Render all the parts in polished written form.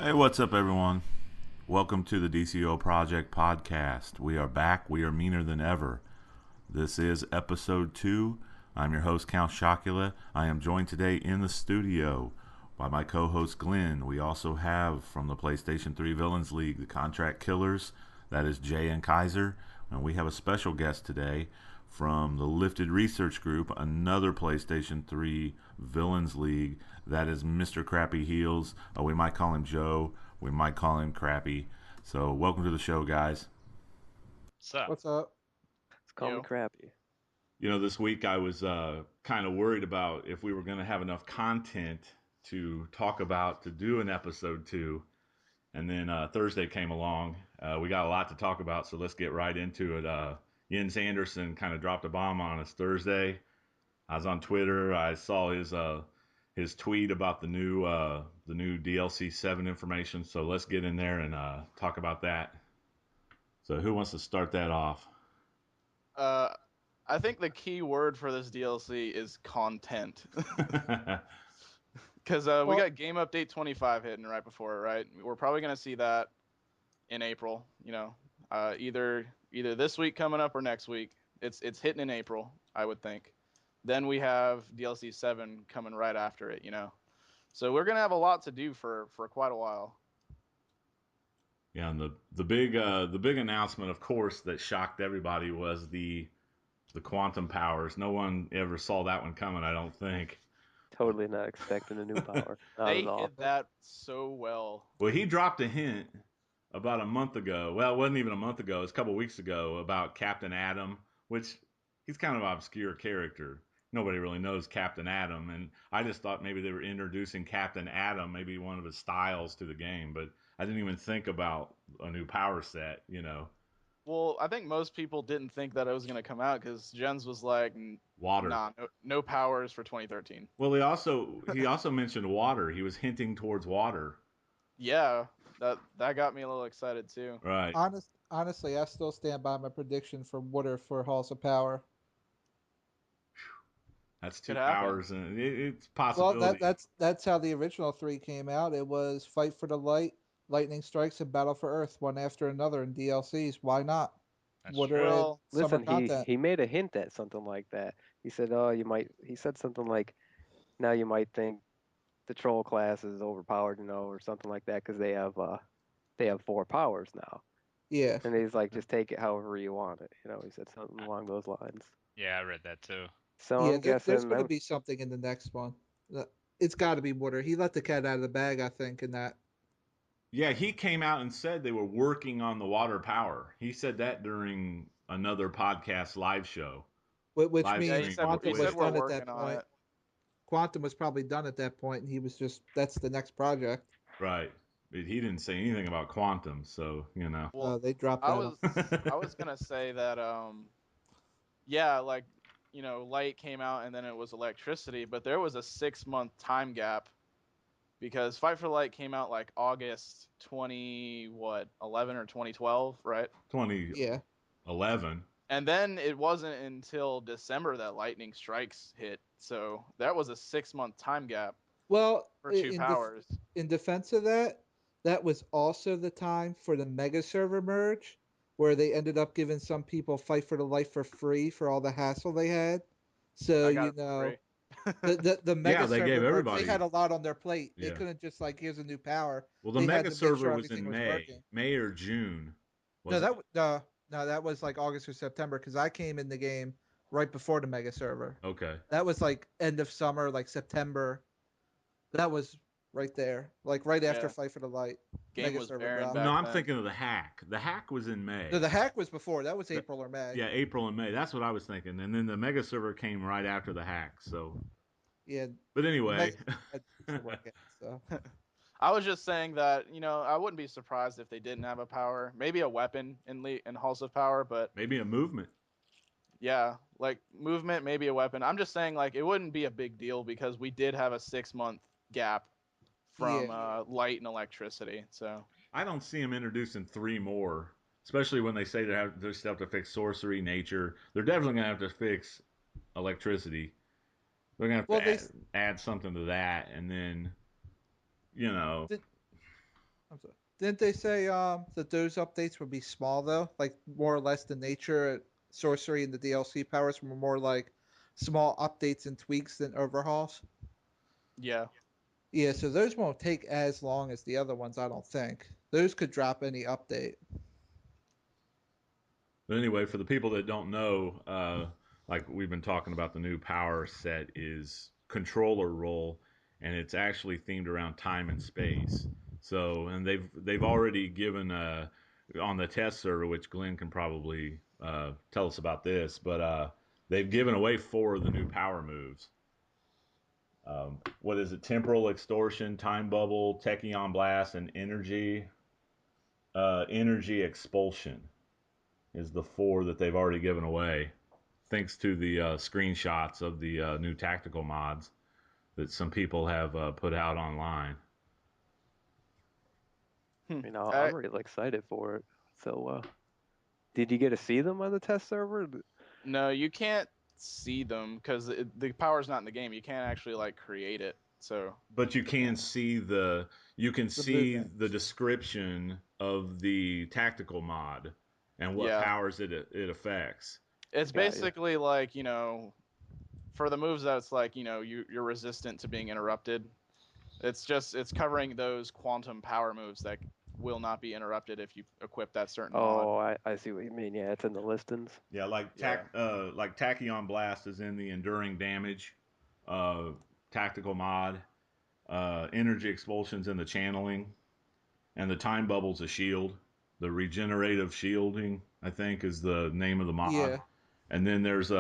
Hey, what's up, everyone? Welcome to the DCUO Project Podcast. We are back. We are meaner than ever. This is episode 2. I'm your host, Count Shockula. I am joined today in the studio by my co-host, Glenn. We also have from the PlayStation 3 Villains League, the Contract Killers. That is Jay and Kaiser. And we have a special guest today from the Lifted Research Group, another PlayStation 3 Villains League. That is Mr. Crappy Heels. We might call him Joe. We might call him Crappy. So welcome to the show, guys. What's up? What's up? It's called me You. crappy. You know, this week I was kind of worried about if we were going to have enough content to talk about to do an episode 2. And then Thursday came along. We got a lot to talk about, so let's get right into it. Jens Anderson kind of dropped a bomb on us Thursday. I was on Twitter. I saw his tweet about the new DLC 7 information. So let's get in there and talk about that. So who wants to start that off? Uh, I think the key word for this DLC is content. Because we Well, got Game Update 25 hitting right before it, right? We're probably going to see that in April, either this week coming up or next week. It's hitting in April, I would think. Then we have DLC 7 coming right after it. So we're going to have a lot to do for quite a while. Yeah, and the big announcement, of course, that shocked everybody was the quantum powers. No one ever saw that one coming, I don't think. Totally not expecting a new power. Not They at all. hit that so well. Well, he dropped a hint about a month ago. Well, it wasn't even a month ago. It was a couple weeks ago about Captain Atom, which he's kind of an obscure character. Nobody really knows Captain Atom, and I just thought maybe they were introducing Captain Atom, maybe one of his styles to the game, but I didn't even think about a new power set. Well, I think most people didn't think that it was going to come out because Jens was like, Water. nah, no powers for 2013. Well, he also mentioned water. He was hinting towards water. Yeah, that got me a little excited too. Right. honestly, I still stand by my prediction for Water for Halls of Power. That's two Could happen. powers, and it's a Well, that possibility. that's that's how the original three came out. It was Fight for the Light, Lightning Strikes, and Battle for Earth, one after another in DLCs. Why not? That's Water true. and Well, summer Listen, he content. he made a hint at something like that. He said, "Oh, you might." He said something like, "Now you might think the troll class is overpowered, or something like that, because they have four powers now." Yeah, And he's like, "Just take it however you want it." He said something along those lines. yeah, I read that too. So yeah. I'm There's guessing going to I'm be something in the next one. It's got to be Water. He let the cat out of the bag, I think, in that. Yeah, he came out and said they were working on the water power. He said that during another podcast live show, Which live Yeah, he means stream said on he Quantum said was Twitch. we're done at that working on point. it. Quantum was probably done at that point, and he was just that's the next project. Right. But he didn't say anything about quantum, so. Well, They dropped I that on. was I was gonna say that yeah, like light came out and then it was electricity, but there was a 6 month time gap because Fight for Light came out like August 11 or 2012, right? 2011. Yeah. And then it wasn't until December that Lightning Strikes hit. So that was a 6 month time gap Well, for two powers. in defense of that, that was also the time for the mega server merge, where they ended up giving some people Fight for the Life for free for all the hassle they had. So I got it for free. the Yeah, mega they gave server merge, they had everybody. a lot on their plate. They Yeah. couldn't just like here's a new power. Well, the They had mega to make server sure was everything in was May, working. May or June, No, wasn't it? no, that was like August or September because I came in the game right before the mega server. Okay. That was like end of summer, like September. That was right there, like right after Yeah, Fight for the Light. game Mega was server barren Well, dropped. no, back I'm then. thinking of the hack. The hack was in No, May. the hack was before. That was The, April or May. yeah, April and May. That's what I was thinking. And then the mega server came right after the hack. So, Yeah, but the anyway, Mega had to work out. So I was just saying that I wouldn't be surprised if they didn't have a power, maybe a weapon in Halls of Power, but maybe a movement. yeah, like movement, maybe a weapon. I'm just saying like it wouldn't be a big deal because we did have a 6 month gap yeah, from light and electricity. So I don't see him introducing three more, especially when they say they still have to fix sorcery, nature. They're definitely gonna have to fix electricity. They're gonna have well to add something to that, and then you know, did I'm sorry. Didn't they say that those updates would be small though? Like more or less the nature, sorcery, and the DLC powers were more like small updates and tweaks than overhauls. Yeah. Yeah, so those won't take as long as the other ones, I don't think. Those could drop any update. But anyway, for the people that don't know, like we've been talking about, the new power set is controller role, and it's actually themed around time and space. So, and they've already given on the test server, which Glenn can probably tell us about this, but they've given away 4 of the new power moves. What is it? Temporal extortion, time bubble, tachyon blast, and energy expulsion is the 4 that they've already given away, thanks to the screenshots of the new tactical mods that some people have put out online. You know, I, I'm really excited for it. So, did you get to see them on the test server? no, you can't see them because the power's not in the game. You can't actually like create it. So But you can see The movement. the description of the tactical mod and what yeah, powers it affects. it's Got you. basically like for the moves that's like you're resistant to being interrupted. It's covering those quantum power moves that will not be interrupted if you equip that certain mod. Oh, I see what you mean. Yeah, it's in the listings. Yeah, Yeah. like tachyon blast is in the enduring damage uh, tactical mod. Energy expulsions in the channeling, and the time bubble's a shield. The regenerative shielding, I think, is the name of the mod. Yeah, And then there's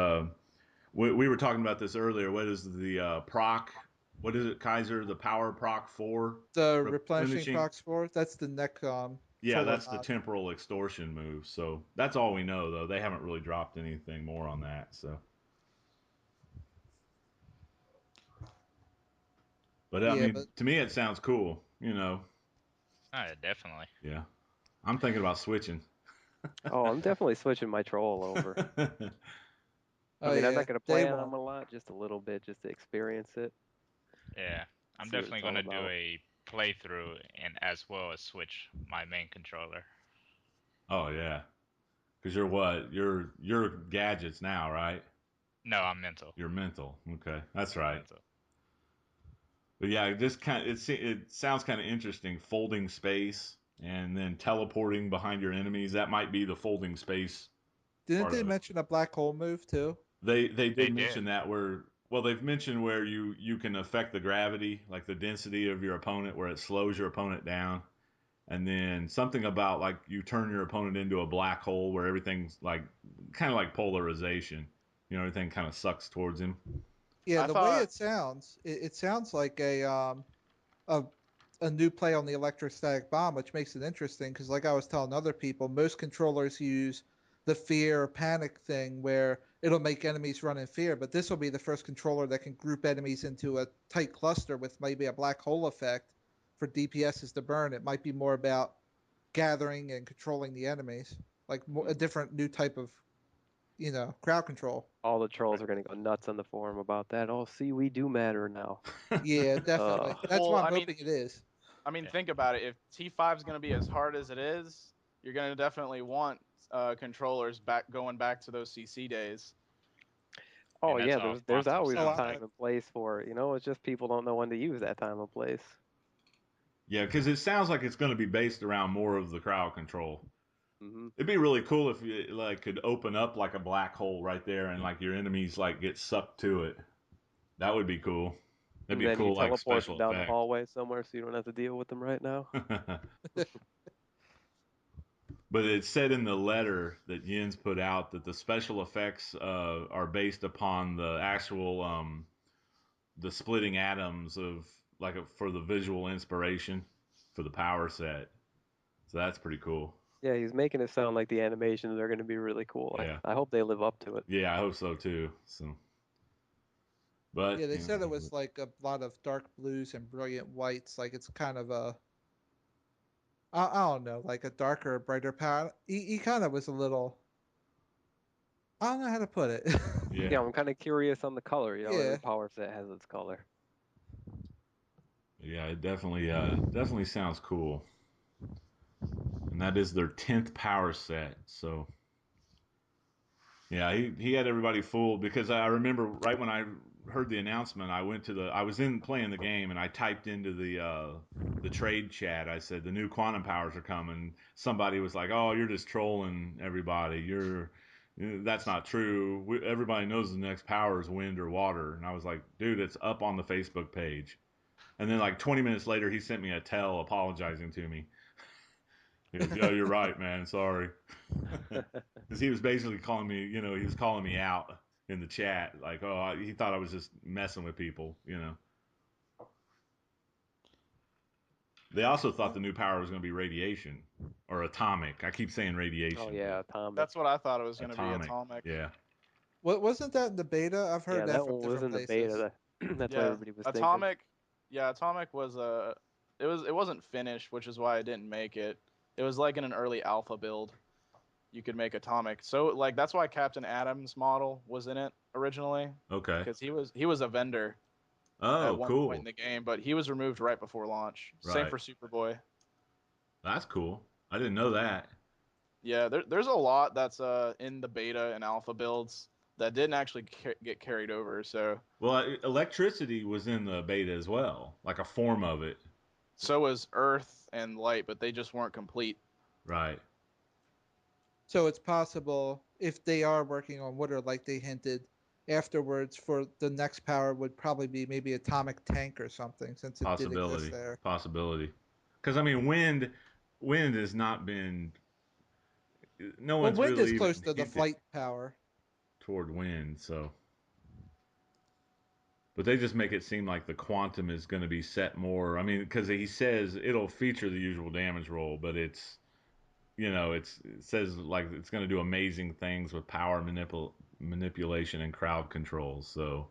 we were talking about this earlier. What is the proc? What is it, Kaiser? The power proc 4 the replenishing replenishing. proc spore. That's the neck Yeah, controller that's the mod. temporal extortion move. So that's all we know, though. They haven't really dropped anything more on that. So, but I Yeah, mean, but to me, it sounds cool. Oh, yeah, definitely. Yeah, I'm thinking about switching. Oh, I'm definitely switching my troll over. I oh mean, I'm yeah, not gonna day play on one. them a lot, just a little bit, just to experience it, Yeah, I'm see what definitely it's all gonna do about. a playthrough and as well as switch my main controller. Oh yeah, because you're what? You're gadgets now, right? No, I'm mental. You're mental. Okay, that's I'm right. mental. But yeah, it sounds kind of interesting. Folding space and then teleporting behind your enemies. That might be the folding space Didn't part they of it. mention a black hole move too? They They did did. mention that where well they've mentioned where you can affect the gravity, like the density of your opponent, where it slows your opponent down, and then something about like you turn your opponent into a black hole where everything's like kind of like polarization. Everything kind of sucks towards him. Yeah, I the way thought it sounds, it sounds like a a new play on the electrostatic bomb, which makes it interesting because, like I was telling other people, most controllers use the fear or panic thing where it'll make enemies run in fear. But this will be the first controller that can group enemies into a tight cluster with maybe a black hole effect for DPSs to burn. It might be more about gathering and controlling the enemies, like a different new type of crowd control. All the trolls are gonna go nuts on the forum about that. Oh, see, we do matter now. Yeah, definitely. That's well, what I'm hoping it is. Yeah. think about it. If T5 is going to be as hard as it is, you're going to definitely want controllers going back to those CC days. Oh And that's yeah, all there's quantum always Oh, a sounds time like. and place for it. It's just people don't know when to use that time and place. Yeah, because it sounds like it's going to be based around more of the crowd control. Hmm. It'd be really cool if you like could open up like a black hole right there and like your enemies like get sucked to it. That would be cool. That'd And be a then you cool like teleport them special down the effect. hallway somewhere so you don't have to deal with them right now. But it said in the letter that Yin's put out that the special effects are based upon the actual the splitting atoms of like for the visual inspiration for the power set. So that's pretty cool. Yeah, he's making it sound like the animations are going to be really cool. Yeah, I hope they live up to it. yeah, I hope so too. So, but Yeah, they said it was like a lot of dark blues and brilliant whites. Like it's kind of I don't know, like a darker, brighter palette. He kind of was a little. I don't know how to put it. yeah, Yeah, I'm kind of curious on the color. Yeah, Every power set has its color. yeah, it definitely definitely sounds cool. and that is their 10th power set. So yeah, he had everybody fooled because I remember right when I heard the announcement, I was in playing the game and I typed into the trade chat. I said the new quantum powers are coming. Somebody was like, "Oh, you're just trolling everybody. That's not true. Everybody knows the next power is wind or water." And I was like, "Dude, it's up on the Facebook page." And then like 20 minutes later, he sent me a tell apologizing to me. He goes, "Yeah, you're right, man. Sorry." Because he was basically calling me, he was calling me out in the chat, like, oh, he thought I was just messing with people. They also thought the new power was going to be radiation or atomic. I keep saying radiation. Oh yeah, atomic. That's what I thought it was going to be, Atomic. atomic. Yeah. Wasn't that in the beta? I've heard Yeah, that that from one was different in the places. beta. That's what Yeah, everybody was thinking. atomic. Yeah, atomic was it wasn't finished, which is why I didn't make it. It was like in an early alpha build. You could make atomic. So like that's why Captain Adam's model was in it originally, Okay. because he was a vendor at Oh, one cool. point in the game, but he was removed right before launch. Same Right. for Superboy. That's cool. I didn't know that. Yeah, there's a lot that's in the beta and alpha builds that didn't actually get carried over. So Well, electricity was in the beta as well, like a form of it. so was Earth and Light, but they just weren't complete. Right. So it's possible if they are working on water, like they hinted afterwards, for the next power would probably be maybe atomic tank or something, since it did exist Possibility. there. Possibility. Because I mean, wind has not been. No Well, one's wind is really close even to the hinted flight power. toward wind, so. But they just make it seem like the quantum is going to be set more. I mean, because he says it'll feature the usual damage roll, but it says like it's going to do amazing things with power manipulation and crowd control. So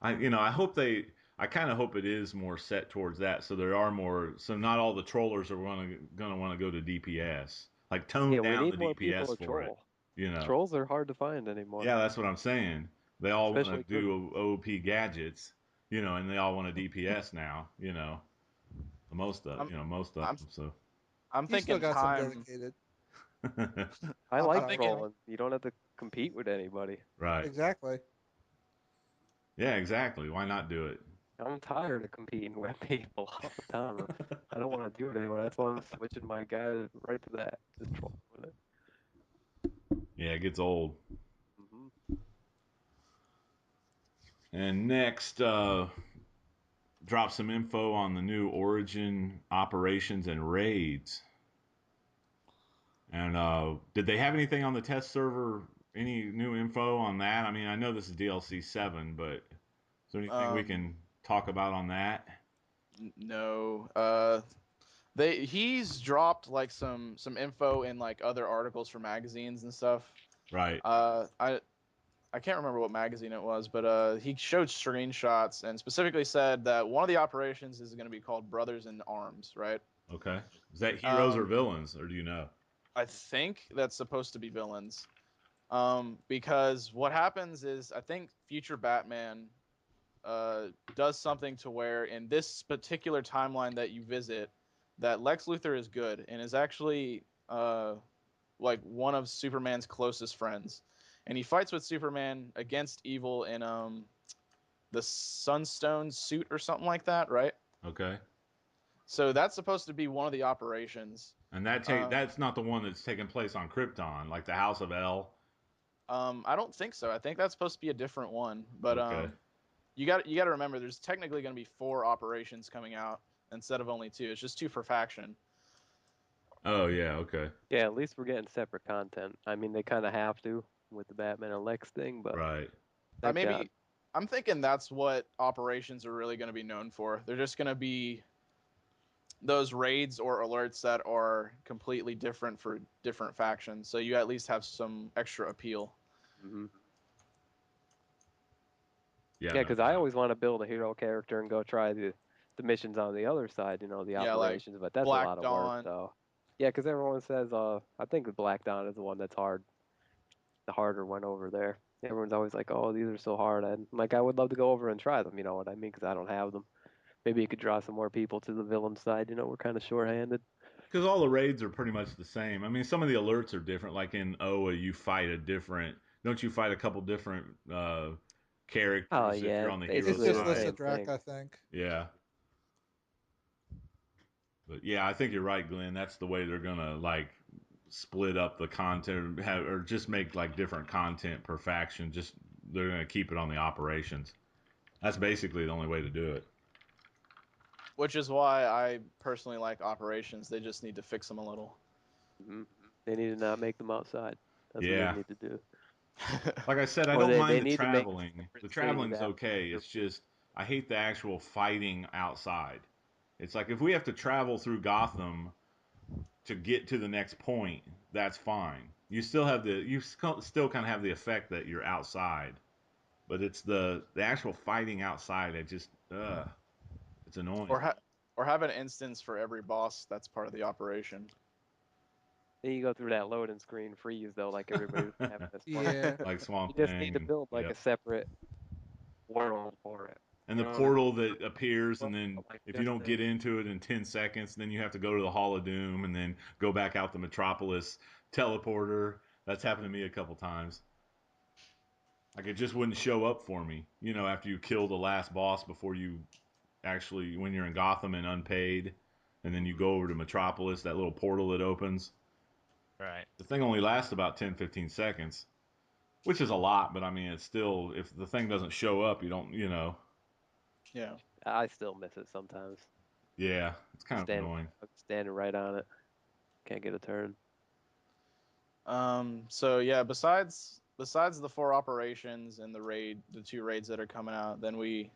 I kind of hope it is more set towards that. So there are more. So not all the trollers are going to want to go to DPS. Like tone Yeah, we down need the more people DPS to for it. troll. You know. Trolls are hard to find anymore, Yeah, that's what I'm saying. They all want to especially good ones. do OP gadgets, and they all want a DPS now. I'm Most of I'm them. So, I'm You still thinking got some time. dedicated. I I'm like I'm sorry. thinking trolling. You don't have to compete with anybody. right. Exactly. Yeah, exactly. Why not do it? I'm tired of competing with people all the time. I don't want to do it anymore. That's why I'm switching my guy right to that. Just troll with it. Yeah, it gets old. Hmm. And next, drop some info on the new Origin operations and raids. And did they have anything on the test server? Any new info on that? I mean, I know this is DLC 7, but is there anything we um can talk about on that? no he's dropped like some info in like other articles for magazines and stuff. Right. I can't remember what magazine it was, but he showed screenshots and specifically said that one of the operations is going to be called Brothers in Arms, right? Okay. Is that heroes or Um, villains, or do you know? I think that's supposed to be villains. Because what happens is I think future Batman does something to where in this particular timeline that you visit, that Lex Luthor is good and is actually like one of Superman's closest friends, and he fights with Superman against evil in the Sunstone suit or something like that, right? Okay. So that's supposed to be one of the operations. And Um, that's not the one that's taking place on Krypton, like the House of L. I don't think so. I think that's supposed to be a different one. But Okay. you got to remember, there's technically going to be 4 operations coming out instead of only 2. It's just 2 per faction. Oh yeah. Okay. Yeah, at least we're getting separate content. I mean, they kind of have to with the Batman and Lex thing, but Right. I thank God. maybe I'm thinking that's what operations are really going to be known for. They're just going to be those raids or alerts that are completely different for different factions. So you at least have some extra appeal. Hmm. Yeah. Yeah, No because I doubt. always want to build a hero character and go try the missions on the other side, the Yeah, like operations, but that's a Black lot of work, Dawn. though. Yeah, because everyone says, I think the Black Dawn is the one that's hard, the harder one over there. Everyone's always like, oh, these are so hard. And like, I would love to go over and try them, you know what I mean? Because I don't have them. Maybe you could draw some more people to the villain side, we're kind of short-handed. Because all the raids are pretty much the same. I mean, some of the alerts are different. Like in OA, you fight a different. Don't you fight a couple different characters Oh if you're yeah, on the hero It's basically just the side? same Lysithrak, thing. I think. Yeah. But yeah, I think you're right, Glenn. That's the way they're gonna like split up the content, or just make like different content per faction. Just they're gonna keep it on the operations. That's basically the only way to do it. Which is why I personally like operations. They just need to fix them a little. Mhm. They need to not make them outside. That's what they Yeah. need to do. Like I said, I Or don't they mind the need to make traveling. separate The cities traveling's okay. after. It's just I hate the actual fighting outside. It's like if we have to travel through Gotham to get to the next point, that's fine. You still kind of have the effect that you're outside, but it's the actual fighting outside. It's annoying. or or have an instance for every boss that's part of the operation. Then you go through that loading screen freeze though, like everybody was having this fun. Yeah. Like You Swamp just need Thing, to and build like yep. a separate world for it. And You the know what I mean? portal that appears, and then Like if you just don't get into it in 10 seconds, then you have to go to the Hall of Doom and then go back out the Metropolis teleporter. That's happened to me a couple times. Like it just wouldn't show up for me, after you kill the last boss before you actually, when you're in Gotham and unpaid, and then you go over to Metropolis, that little portal that opens. Right. The thing only lasts about 10, 15 seconds, which is a lot, but I mean, it's still, if the thing doesn't show up, you don't. Yeah. I still miss it sometimes. Yeah, it's kind of annoying. I'm standing right on it. Can't get a turn. So yeah, besides the 4 operations and the 2 raids that are coming out, then we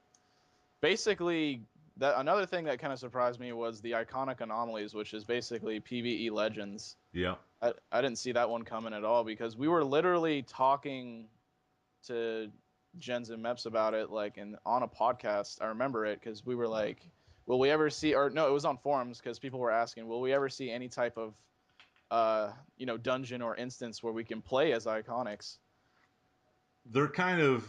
basically that another thing that kind of surprised me was the iconic anomalies, which is basically PvE legends. Yeah. I didn't see that one coming at all because we were literally talking to Gens and Meps about it like on a podcast. I remember it because we were like, will we ever see, or no, it was on forums because people were asking, will we ever see any type of dungeon or instance where we can play as iconics? They're kind of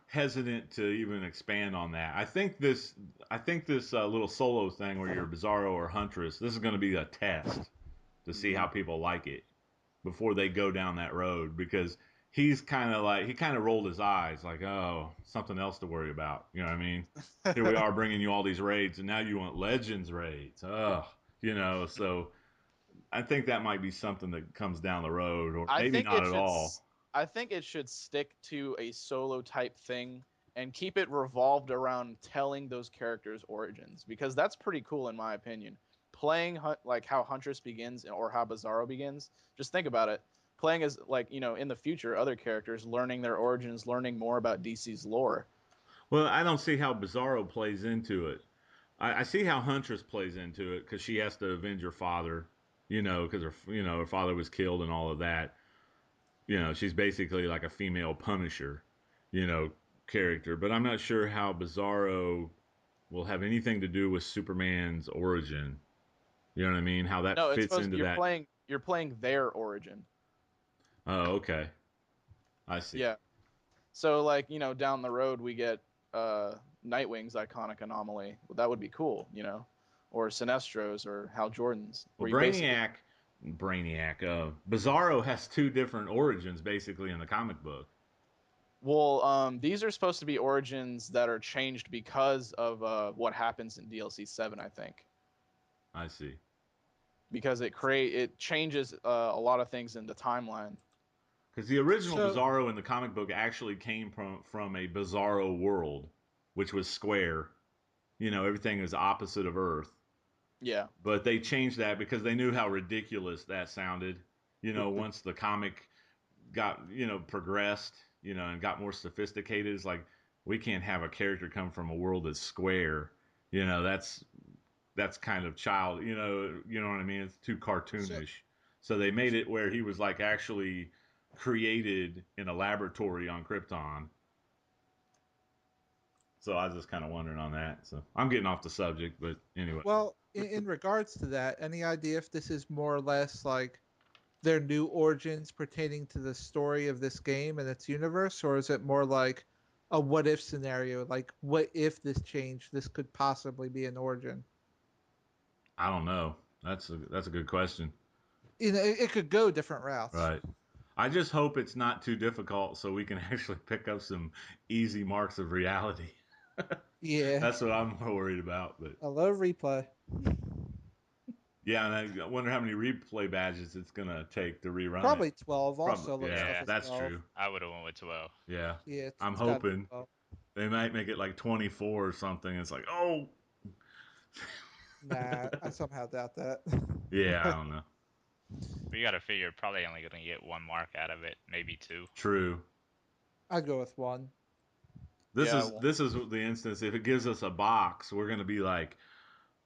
hesitant to even expand on that. I think this little solo thing where you're Bizarro or Huntress, this is going to be a test to see how people like it before they go down that road, because he kind of rolled his eyes like, oh, something else to worry about. You know what I mean? Here we are bringing you all these raids, and now you want Legends raids. Ugh, so I think that might be something that comes down the road, or I maybe think not it at should. all. I think it should stick to a solo type thing and keep it revolved around telling those characters' origins, because that's pretty cool in my opinion. Playing like how Huntress begins or how Bizarro begins. Just think about it. Playing as like in the future other characters, learning their origins, learning more about DC's lore. Well, I don't see how Bizarro plays into it. I see how Huntress plays into it because she has to avenge her father, because her father was killed and all of that. She's basically like a female Punisher, you know, character. But I'm not sure how Bizarro will have anything to do with Superman's origin. You know what I mean? How that No, it's fits supposed into that. you're playing their origin. Oh, okay. I see. Yeah. So like, down the road we get Nightwing's iconic anomaly. Well, that would be cool. Or Sinestro's or Hal Jordan's, Well, where you basically Bizarro has two different origins basically in the comic book. well, these are supposed to be origins that are changed because of what happens in DLC 7, I think. I see. Because it changes a lot of things in the timeline. Because the original So Bizarro in the comic book actually came from a Bizarro world, which was square. Everything is opposite of Earth. Yeah. But they changed that because they knew how ridiculous that sounded. Once the comic got, progressed, and got more sophisticated, it's like we can't have a character come from a world that's square. That's kind of child, you know what I mean? It's too so cartoonish. So they made it where he was like actually created in a laboratory on Krypton. So I was just kind of wondering on that. So I'm getting off the subject, but anyway. well, in regards to that, any idea if this is more or less like their new origins pertaining to the story of this game and its universe, or is it more like a what if scenario? Like, what if this changed? This could possibly be an origin. I don't know. That's a good question. You know, it could go different routes. Right. I just hope it's not too difficult so we can actually pick up some easy marks of reality. Yeah. That's what I'm more worried about. But I love replay. yeah, and I wonder how many replay badges it's gonna take to rerun Probably it. 12. Also looks Yeah, stuff Yeah, is that's 12. true. I would have went with 12. Yeah, Yeah, I'm it's gotta be hoping 12. they might make it like 24 or something. It's like, oh, Nah, I somehow doubt that. yeah, I don't know. But you gotta figure probably only gonna get one mark out of it, maybe two. True. I'd go with 1. This Yeah, is this is the instance. If it gives us a box, we're gonna be like,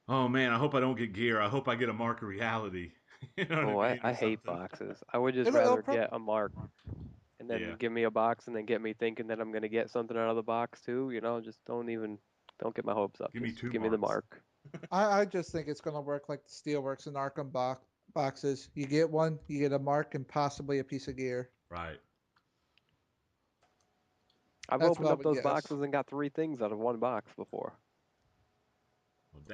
oh man, I hope I don't get gear. I hope I get a mark of reality. You know Oh, what I mean, I or hate something. boxes. I would just It'll rather probably get a mark and then Yeah. give me a box and then get me thinking that I'm gonna get something out of the box too. Just don't get my hopes up. Give me Just 2 give me the marks. mark. I just think it's gonna work like the Steelworks and Arkham boxes. You get one, you get a mark and possibly a piece of gear. Right. I've That's what opened I up would those guess. boxes and got 3 things out of one box before.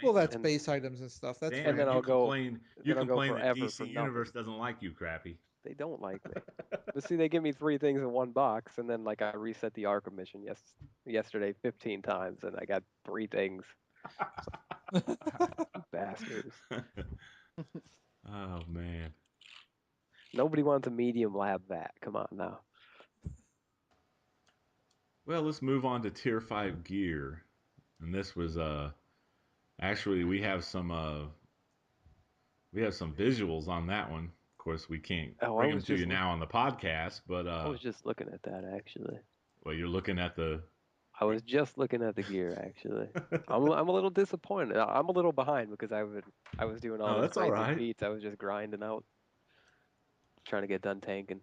Well, that's And base items and stuff. That's Damn, and then fair. you I'll go complain. You then I'll go complain that forever for DC Universe nothing. doesn't like you, Crappy. They don't like me. But see, they give me 3 things in one box, and then like I reset the Arkham mission yesterday 15 times, and I got 3 things. Bastards. Oh man. Nobody wants a medium lab vat. Come on now. Well, let's move on to Tier 5 gear. And this was actually we have some visuals on that one. Of course, we can't Oh, bring them to you now on the podcast, but I was just looking at that actually. well, you're looking at the I was just looking at the gear actually. I'm a little disappointed. I'm a little behind because I was doing all Oh, those that's all crazy right. feats. I was just grinding out, trying to get done tanking.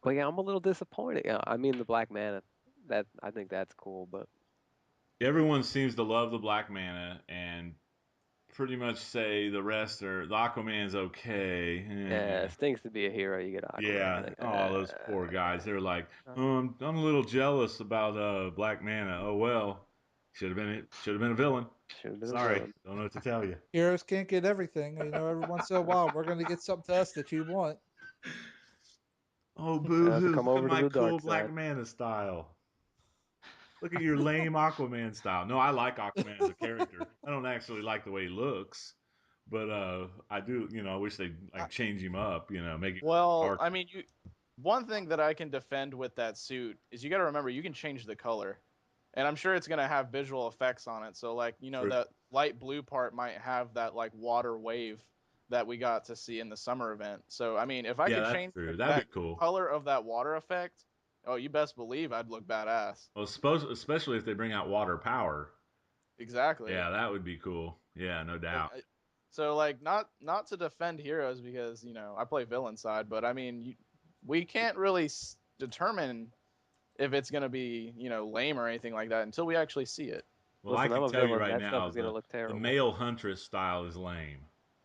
But yeah, I'm a little disappointed. Yeah, I mean the Black Mana, that I think that's cool, but Everyone seems to love the Black Mana and pretty much say the rest are the Aquaman's okay. yeah, it stinks to be a hero. You get Aquaman. Yeah. Like, Oh, those poor guys. They're like, oh, I'm a little jealous about Black Mana. Oh well, should have been a villain. should have been a Sorry, villain. don't know what to tell you. Heroes can't get everything. You know, every once in a while, we're gonna get something to us that you want. Oh, boo Have to hoo! come Look at over to my the cool dark Black side. Mana style. Look at your lame Aquaman style. No, I like Aquaman as a character. I don't actually like the way he looks, but I do. I wish they'd I, like change him up. Make him well, dark. I mean, one thing that I can defend with that suit is you got to remember you can change the color, and I'm sure it's gonna have visual effects on it. So like True. that light blue part might have that like water wave that we got to see in the summer event. So I mean, if I Yeah, could that's change true. That'd that be cool. color of that water effect, oh, you best believe I'd look badass. Well, suppose especially if they bring out water power. Exactly. Yeah, that would be cool. Yeah, no doubt. So like not to defend heroes because I play villain side, but I mean we can't really determine if it's gonna be lame or anything like that until we actually see it. Well, I Listen, I'm can a tell you villain. right That stuff now, is gonna look the terrible. male huntress style is lame.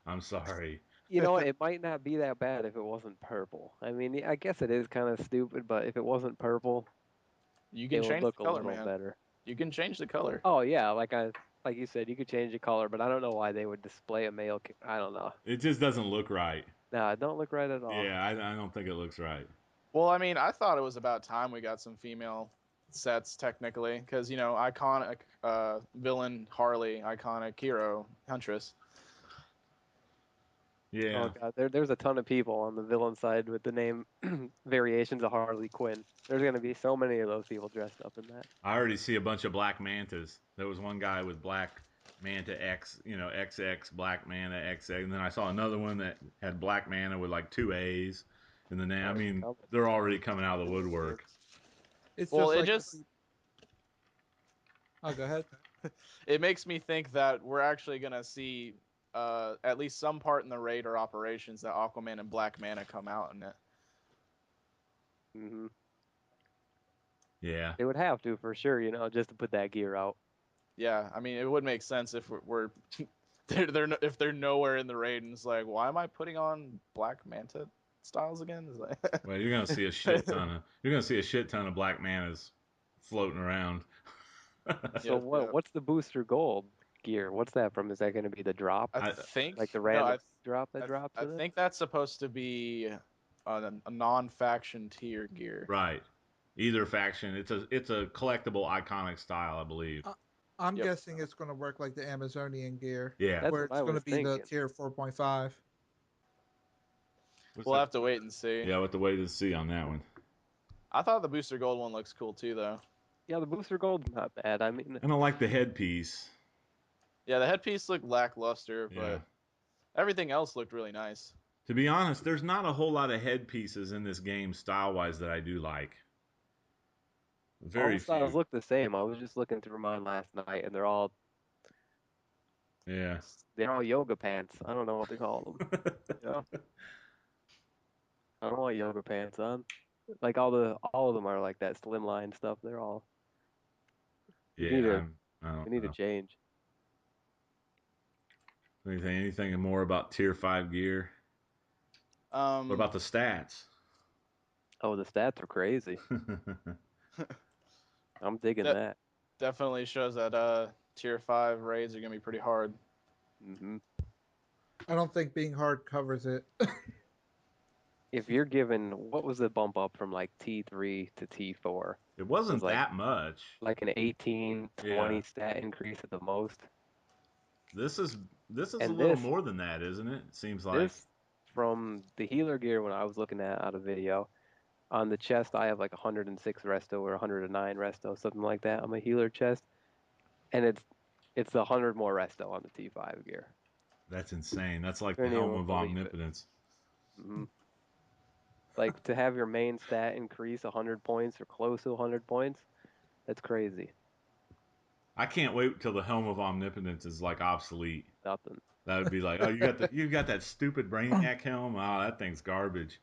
I'm sorry. You know what? It might not be that bad if it wasn't purple. I mean, I guess it is kind of stupid, but if it wasn't purple, You it can would change look the a color, little man. better. You can change the color. Oh yeah, like you said, you could change the color, but I don't know why they would display a male. I don't know. It just doesn't look right. Nah, it don't look right at all. Yeah, I don't think it looks right. Well, I mean, I thought it was about time we got some female sets technically, because iconic villain Harley, iconic hero Huntress. Yeah, Oh god, there's a ton of people on the villain side with the name variations of Harley Quinn. There's gonna be so many of those people dressed up in that. I already see a bunch of black mantas. There was one guy with black manta X, XX black manta XX, and then I saw another one that had black manta with like 2 A's in the name. I Oh, it's mean, coming. they're already coming out of the woodwork. it's Well, just it like. just Oh, go ahead. it makes me think that we're actually gonna see at least some part in the raid or operations that Aquaman and Black Manta come out in it. Hmm. Yeah. They would have to for sure, just to put that gear out. Yeah, I mean, it would make sense if we're if they're nowhere in the raid and it's like, why am I putting on Black Manta styles again? It's like, Well, you're gonna see a shit ton of black manas floating around. So Yep, yep. what's the booster gold? gear. What's that from? Is that going to be the drop? I I- think Like the no, random drop that I, drops I in it? think that's supposed to be a non-faction tier gear. Right. Either faction. It's a collectible iconic style, I believe. I'm Yep. guessing it's going to work like the Amazonian gear, Yeah. That's where what it's I going was to be the thinking. tier 4.5. What's We'll that? have to wait and see. Yeah, we'll have to wait and see on that one. I thought the booster gold one looks cool too, though. Yeah, the booster gold's not bad. I mean, I don't like the headpiece. Yeah, the headpiece looked lackluster, Yeah. but everything else looked really nice. To be honest, there's not a whole lot of headpieces in this game style-wise that I do like. all Very the styles few. look the same. I was just looking through mine last night, and they're all Yeah. yoga pants. I don't know what they call them. Yeah, I don't want yoga pants on. Like all of them are like that slimline stuff. They're all. You need Yeah, a I don't you need a know. change. Anything more about Tier 5 gear? What about the stats? Oh, the stats are crazy. I'm digging de- that. definitely shows that tier 5 raids are gonna be pretty hard. Hmm I don't think being hard covers it. If you're given, what was the bump up from like T3 to T4? It It wasn't was that much. like an 18, 20 Yeah. stat increase at the most. This is a And little more than that, isn't it? It seems like. this from the healer gear when I was looking at a video. On the chest, I have like 106 resto or 109 resto, something like that on my healer chest, and it's 100 more resto on the T5 gear. That's insane. That's like the Couldn't helm even of believe it. omnipotence. hmm Like to have your main stat increase 100 points or close to 100 points, that's crazy. I can't wait till the helm of omnipotence is like obsolete. Nothing. That would be like, oh, you got that stupid brainiac helm. Oh, that thing's garbage.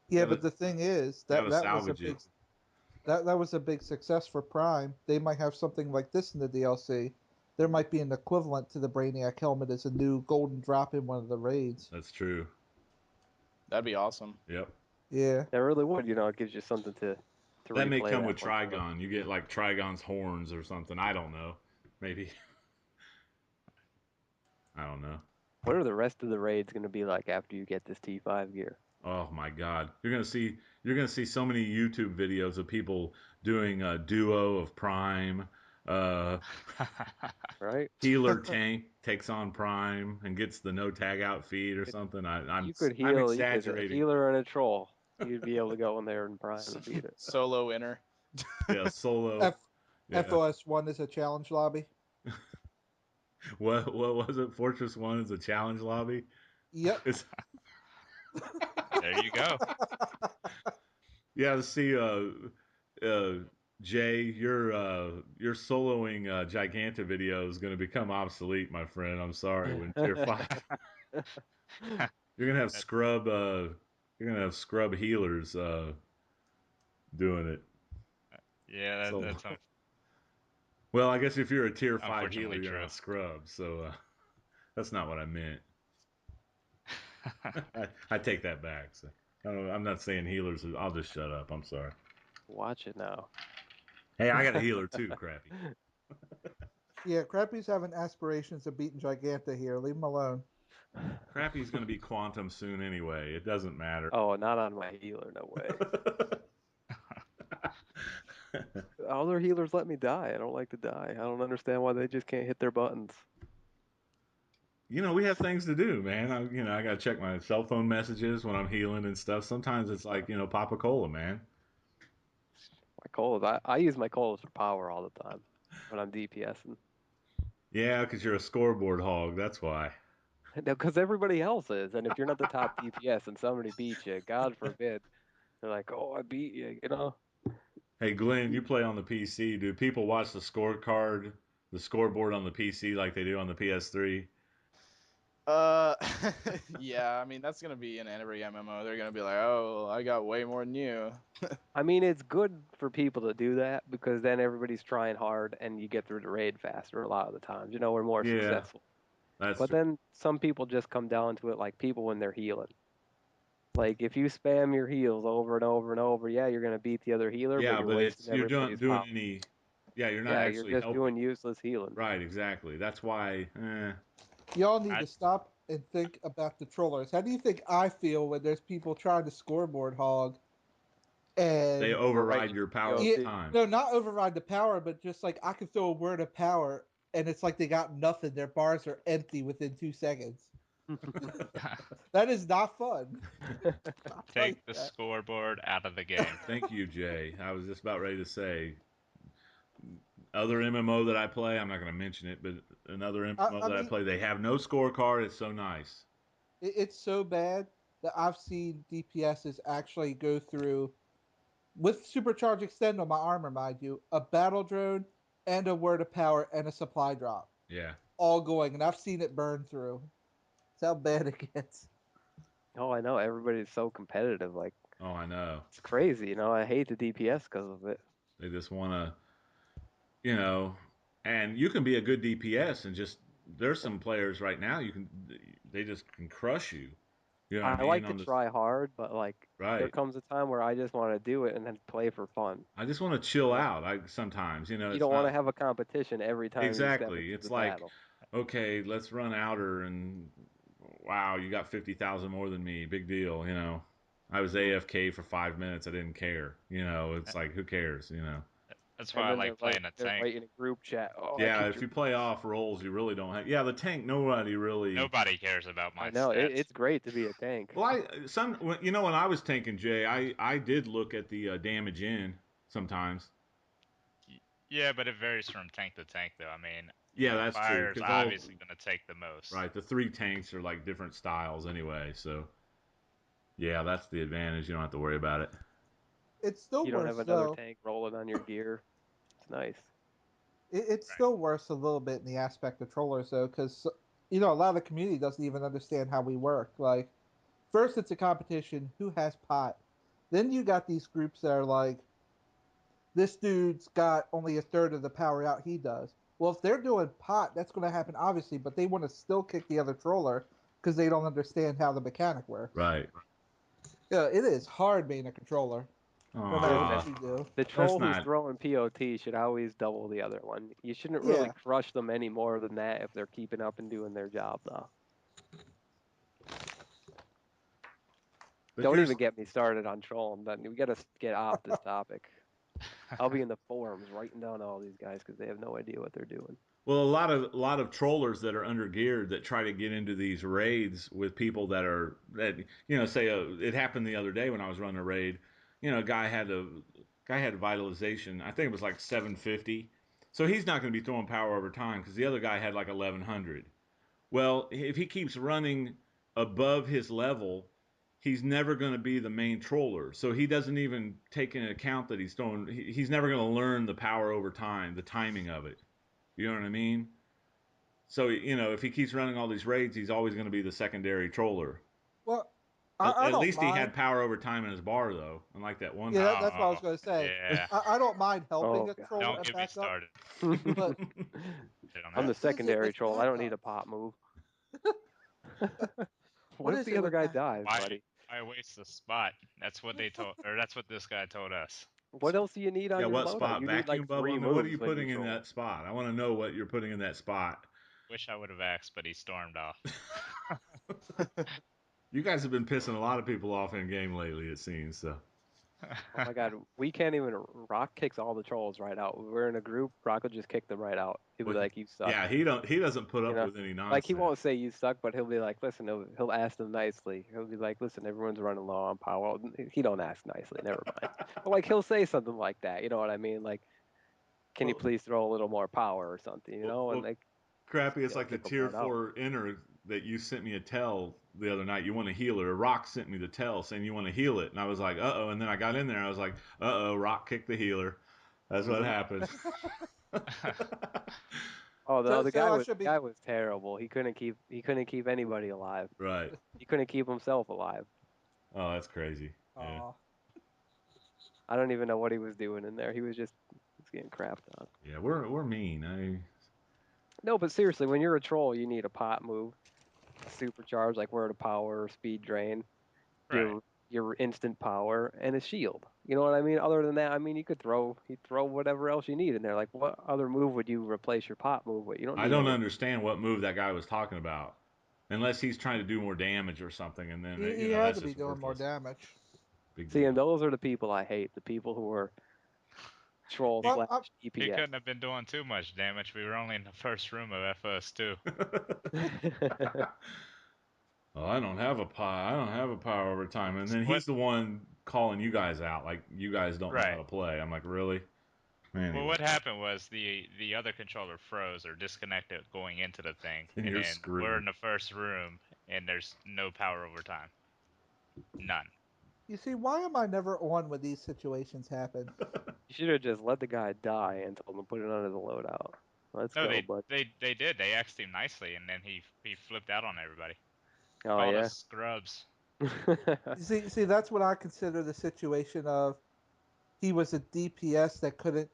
Yeah, Gotta, but the thing is gotta that was a salvage big it. that was a big success for Prime. They might have something like this in the DLC. There might be an equivalent to the Brainiac helmet as a new golden drop in one of the raids. That's true. That'd be awesome. Yep. Yeah. That really would, it gives you something to That may replay come that with one for. Trigon. You get like Trigon's horns or something. I don't know. Maybe. I don't know. What are the rest of the raids going to be like after you get this T5 gear? Oh my God. You're gonna see so many YouTube videos of people doing a duo of Prime. Uh, Right? Healer tank takes on Prime and gets the no tag out feed or something. You could I'm heal. You could a exaggerating. healer and a troll. You'd be able to go in there and prime and beat it. Solo winner. Yeah, solo. F- Yeah. FOS1 is a challenge lobby. What was it? Fortress 1 is a challenge lobby. Yep. It's There you go. yeah. See, uh, Jay, your soloing Giganta video is going to become obsolete, my friend. I'm sorry. When Tier 5, you're gonna have That- scrub. You're gonna have scrub healers doing it. yeah, So, that's well, I guess if you're a Tier 5 healer, unfortunately you're true. not scrub. So that's not what I meant. I take that back. So I'm not saying healers. I'll just shut up. I'm sorry. Watch it now. Hey, I got a healer too, Crappy. Yeah, Crappy's having aspirations of beating Giganta here. Leave him alone. Crappy's going to be Quantum soon anyway. It doesn't matter. Oh, not on my healer, no way. All their healers let me die. I don't like to die. I don't understand why they just can't hit their buttons. We have things to do, man. I got to check my cell phone messages when I'm healing and stuff. Sometimes it's like, Papa Cola, man. My colas, I use my colas for power all the time when I'm DPSing. Yeah, because you're a scoreboard hog. That's why. Because everybody else is, and if you're not the top DPS and somebody beats you, God forbid, they're like, "Oh, I beat you," Hey, Glenn, you play on the PC. Do people watch the scorecard, the scoreboard on the PC like they do on the PS3? Uh, yeah. I mean, that's gonna be in every MMO. They're gonna be like, "Oh, I got way more than you." I mean, it's good for people to do that because then everybody's trying hard and you get through the raid faster a lot of the times. We're more Yeah, successful. that's But true. then some people just come down to it like people when they're healing. Like if you spam your heals over and over and over, yeah, you're gonna beat the other healer, but Yeah, you're but wasting you're everybody's doing power. Yeah, you're not Yeah, actually you're just helping. doing useless healing. Right, exactly. That's why. Y'all need I- to stop and think about the trollers. How do you think I feel when there's people trying to scoreboard hog They and override your power yeah, of time. no, not override the power, but just like I can throw a word of power and it's like they got nothing. Their bars are empty within 2 seconds. That is not fun. I'll tell you Take the that. scoreboard out of the game. Thank you, Jay. I was just about ready to say other MMO that I play. I'm not going to mention it, but another MMO I that I mean, play, they have no scorecard. It's so nice. it's so bad that I've seen DPSs actually go through with supercharge extend on my armor, mind you, a battle drone and a word of power and a supply drop, Yeah. all going, and I've seen it burn through. That's how bad it gets. Oh, I know. Everybody's so competitive. Like, Oh, I know. it's crazy. You know, I hate the DPS because of it. They just want to, you know, and you can be a good DPS and just there's some players right now they just can crush you. You know what I I mean? like to On this, try hard, but like, there right. comes a time where I just want to do it and then play for fun. I just want to You chill know, out. I sometimes, you it's don't want to not have a competition every time you step exactly. into It's the like, battle. okay, let's run outer and wow, you got 50,000 more than me. Big deal. I was Mm. AFK for 5 minutes. I didn't care. It's like who cares. That's And why I then like playing a they're tank. writing a group chat. Oh, I Yeah, kicked if your you play ass. off roles, you really don't have. Yeah, the tank. Nobody really. Nobody cares about I my know stats. it's great to be a tank. Well, when I was tanking Jay, I did look at the damage in sometimes. Yeah, but it varies from tank to tank, though. I mean, Yeah, that's true. fire's Because obviously going to take the most. right, the three tanks are like different styles anyway. So yeah, that's the advantage. You don't have to worry about it. It's still You don't have worse another though. tank rolling on your gear. It's nice. It's Right. still worse a little bit in the aspect of trollers though, because a lot of the community doesn't even understand how we work. Like, first it's a competition who has pot. Then you got these groups that are like, this dude's got only a third of the power out he does. Well, if they're doing pot, that's going to happen obviously, but they want to still kick the other troller because they don't understand how the mechanic works. Right. Yeah, it is hard being a controller, no matter Listen, what Aw, you do. the that's troll who's not. throwing POT should always double the other one. You shouldn't really Yeah, crush them any more than that if they're keeping up and doing their job, though. But Don't here's even get me started on trolling. But we got to get off this topic. I'll be in the forums writing down all these guys because they have no idea what they're doing. well, a lot of trollers that are under geared that try to get into these raids with people that say it happened the other day when I was running a raid. A guy had vitalization. I think it was like 750. So he's not going to be throwing power over time because the other guy had like 1100. Well, if he keeps running above his level, he's never going to be the main troller. So he doesn't even take into account that he's throwing. He's never going to learn the power over time, the timing of it. You know what I mean? So if he keeps running all these raids, he's always going to be the secondary troller. well, At, I at don't least he mind. had power over time in his bar, though, unlike that one Yeah, guy. that's what I was Oh, going to say. yeah. I don't mind helping Oh a god. troller Don't and get me back up, started but on I'm that. the what is it secondary with troll. I don't need a backups? pop move. What What if is the it other with guy back? dies, Why, buddy? why waste the spot? That's what they told, or that's what this guy told us. What else do you need Yeah, on your what loadout? spot? You need Vacuum like bubble? 3 I mean, what are you moves when you putting in troll. that spot? I want to know what you're putting in that spot. Wish I would have asked, but he stormed off. You guys have been pissing a lot of people off in game lately, it seems. So. Oh my god, we can't even. Rock kicks all the trolls right out. We're in a group. Rock will just kick them right out. He'll be Well, like, "You suck." yeah, he doesn't put You up know, with any like he nonsense. won't say you suck, but he'll be like, "Listen." He'll ask them nicely. He'll be like, "Listen, everyone's running low on power." Well, he don't ask nicely. Never mind. But like he'll say something like that. You know what I mean? Like, "Can you Well, please throw a little more power or something?" You well, know, and well, like Crappy. It's he'll like the kick them tier right out. 4 enter that you sent me a tell the other night. You want to heal it, or Rock sent me the tell saying you want to heal it, and I was like, uh oh. And then I got in there, and I was like, uh oh. Rock kicked the healer. That's what Hmm. happened. Oh, the So, other so guy I was should be. guy was terrible. He couldn't keep anybody alive. Right. He couldn't keep himself alive. Oh, that's crazy. Yeah. Aw. I don't even know what he was doing in there. He was getting crapped on. Yeah, we're mean. No, but seriously, when you're a troll, you need a pot move, a supercharge like word of power or speed drain, Right. your instant power, and a shield. You know what I mean? Other than that, I mean, he'd throw whatever else you need in there. Like, what other move would you replace your pot move with? You don't I need a don't understand what move that guy was talking about, unless he's trying to do more damage or something, and then He had that's to be just doing more worthless. damage. Big See, and deal. those are the people I hate. The people who are troll Well, slash He EPS. couldn't have been doing too much damage. We were only in the first room of FS2. Oh, I don't have a pie. I don't have a power over time. And then he's the one calling you guys out, like you guys don't know how Right. to play. I'm like, really? Anyway. Well, what happened was the other controller froze or disconnected going into the thing, And and you're then screwed. we're in the first room, and there's no power over time. None. You see, why am I never on when these situations happen? You should have just let the guy die and told him to put it under the loadout. Let's No, go, bud. they did. They asked him nicely, and then he flipped out on everybody. Oh Called yeah. us scrubs. See, that's what I consider the situation of he was a DPS that couldn't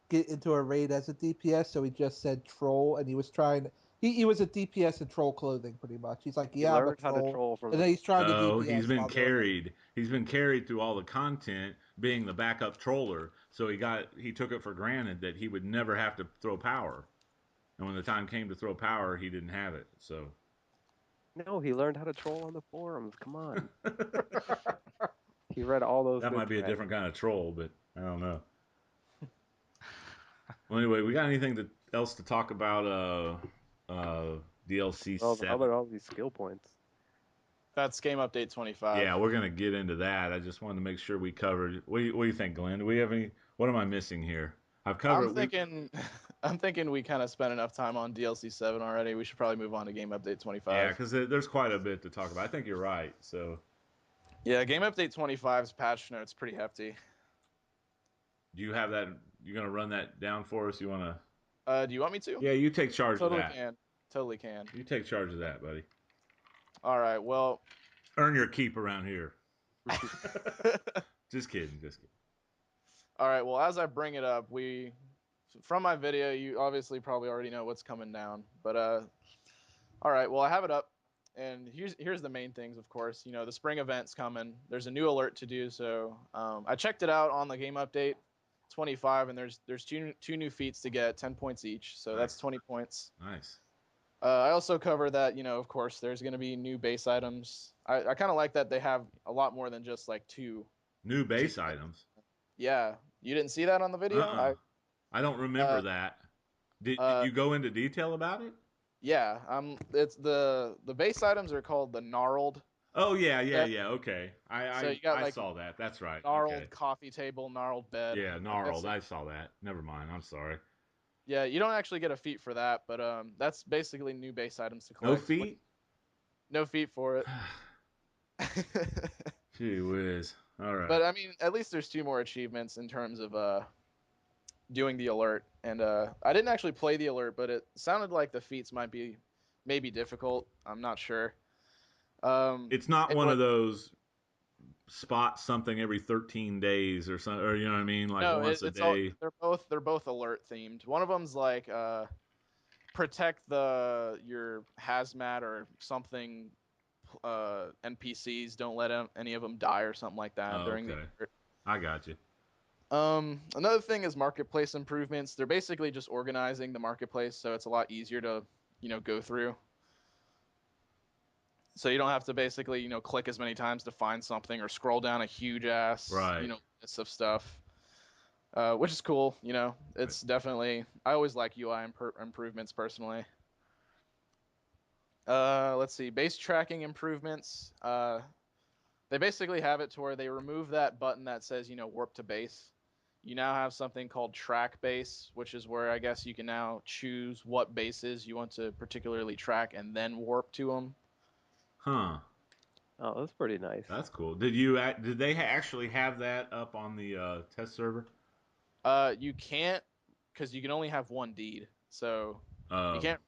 get into a raid as a DPS, so he just said troll, and he was trying. He was a DPS in troll clothing, pretty much. He's like, He yeah, I'm a learned how to troll, troll from and the. then he's trying to Oh, he's DPS been while doing it. carried. He's been carried through all the content, being the backup troller. So he took it for granted that he would never have to throw power. And when the time came to throw power, he didn't have it. So No, he learned how to troll on the forums. Come on. He read all those that good might be a threads. different kind of troll, but I don't know. Well, anyway, we got anything else to talk about? DLC Well, how 7. about all these skill points? That's game update 25. Yeah, we're gonna get into that. I just wanted to make sure we covered. What do you think, Glenn? Do we have any? What am I missing here? I've covered. I'm thinking we kind of spent enough time on DLC 7 already. We should probably move on to game update 25. Yeah, because there's quite a bit to talk about. I think you're right. So, Yeah, game update 25's patch notes pretty hefty. do you have that? You're gonna run that down for us? You wanna? Do you want me to? Yeah, you take charge Totally of that. can. Totally can. You take charge of that, buddy. All right. Well. Earn your keep around here. Just kidding. Just kidding. All right. Well, as I bring it up, from my video, you obviously probably already know what's coming down. But all right. Well, I have it up, and here's the main things. Of course, the spring event's coming. There's a new alert to do. So I checked it out on the game update 25, and there's two new feats to get 10 points each. So that's 20 points. Nice. I also cover that, of course, there's going to be new base items. I kind of like that they have a lot more than just like two. New base items. Yeah. You didn't see that on the video? I don't remember that. Did you go into detail about it? Yeah. It's the base items are called the gnarled. Oh yeah. Okay. So you got I like saw that. That's right. gnarled Okay. coffee table, gnarled bed. Yeah, gnarled. I saw that. Never mind. I'm sorry. Yeah, you don't actually get a feat for that, but that's basically new base items to No collect. feet? No feat for it. Gee whiz. All right. But I mean, at least there's two more achievements in terms of doing the alert. And I didn't actually play the alert, but it sounded like the feats might be maybe difficult. I'm not sure. It's not anyway, one of those spot something every 13 days or something, or you know what I mean, like no, once a it's all day. they're both alert themed. One of them's like protect your hazmat or something. NPCs, don't let any of them die or something like that Oh, during the okay. alert. I got you. Another thing is marketplace improvements. They're basically just organizing the marketplace so it's a lot easier to, go through. So you don't have to basically, click as many times to find something or scroll down a huge ass, Right. list of stuff. Which is cool, It's definitely I always like UI improvements personally. Let's see, base tracking improvements. They basically have it to where they remove that button that says, warp to base. You now have something called track base, which is where I guess you can now choose what bases you want to particularly track and then warp to them. Huh. Oh, that's pretty nice. That's cool. Did they actually have that up on the test server? You can't, because you can only have one deed, so Oh. you can't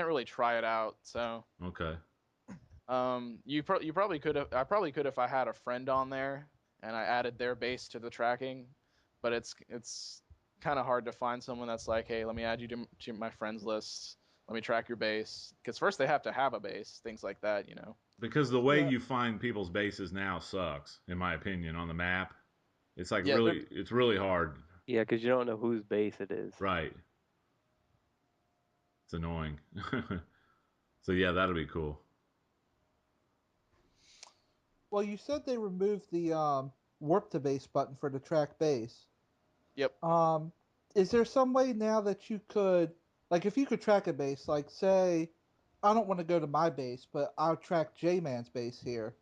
really try it out. So Okay. you probably could have. I probably could if I had a friend on there and I added their base to the tracking, but it's kind of hard to find someone that's like, hey, let me add you to my friends list. Let me track your base, because first they have to have a base, things like that. Because the way Yeah. you find people's bases now sucks, in my opinion, on the map. It's like Yeah, it's really hard. Yeah, because you don't know whose base it is. Right. It's annoying. So yeah, that'll be cool. Well, you said they removed the warp to base button for the track base. Yep. Is there some way now that you could, like, if you could track a base, like, say, I don't want to go to my base, but I'll track J-Man's base here.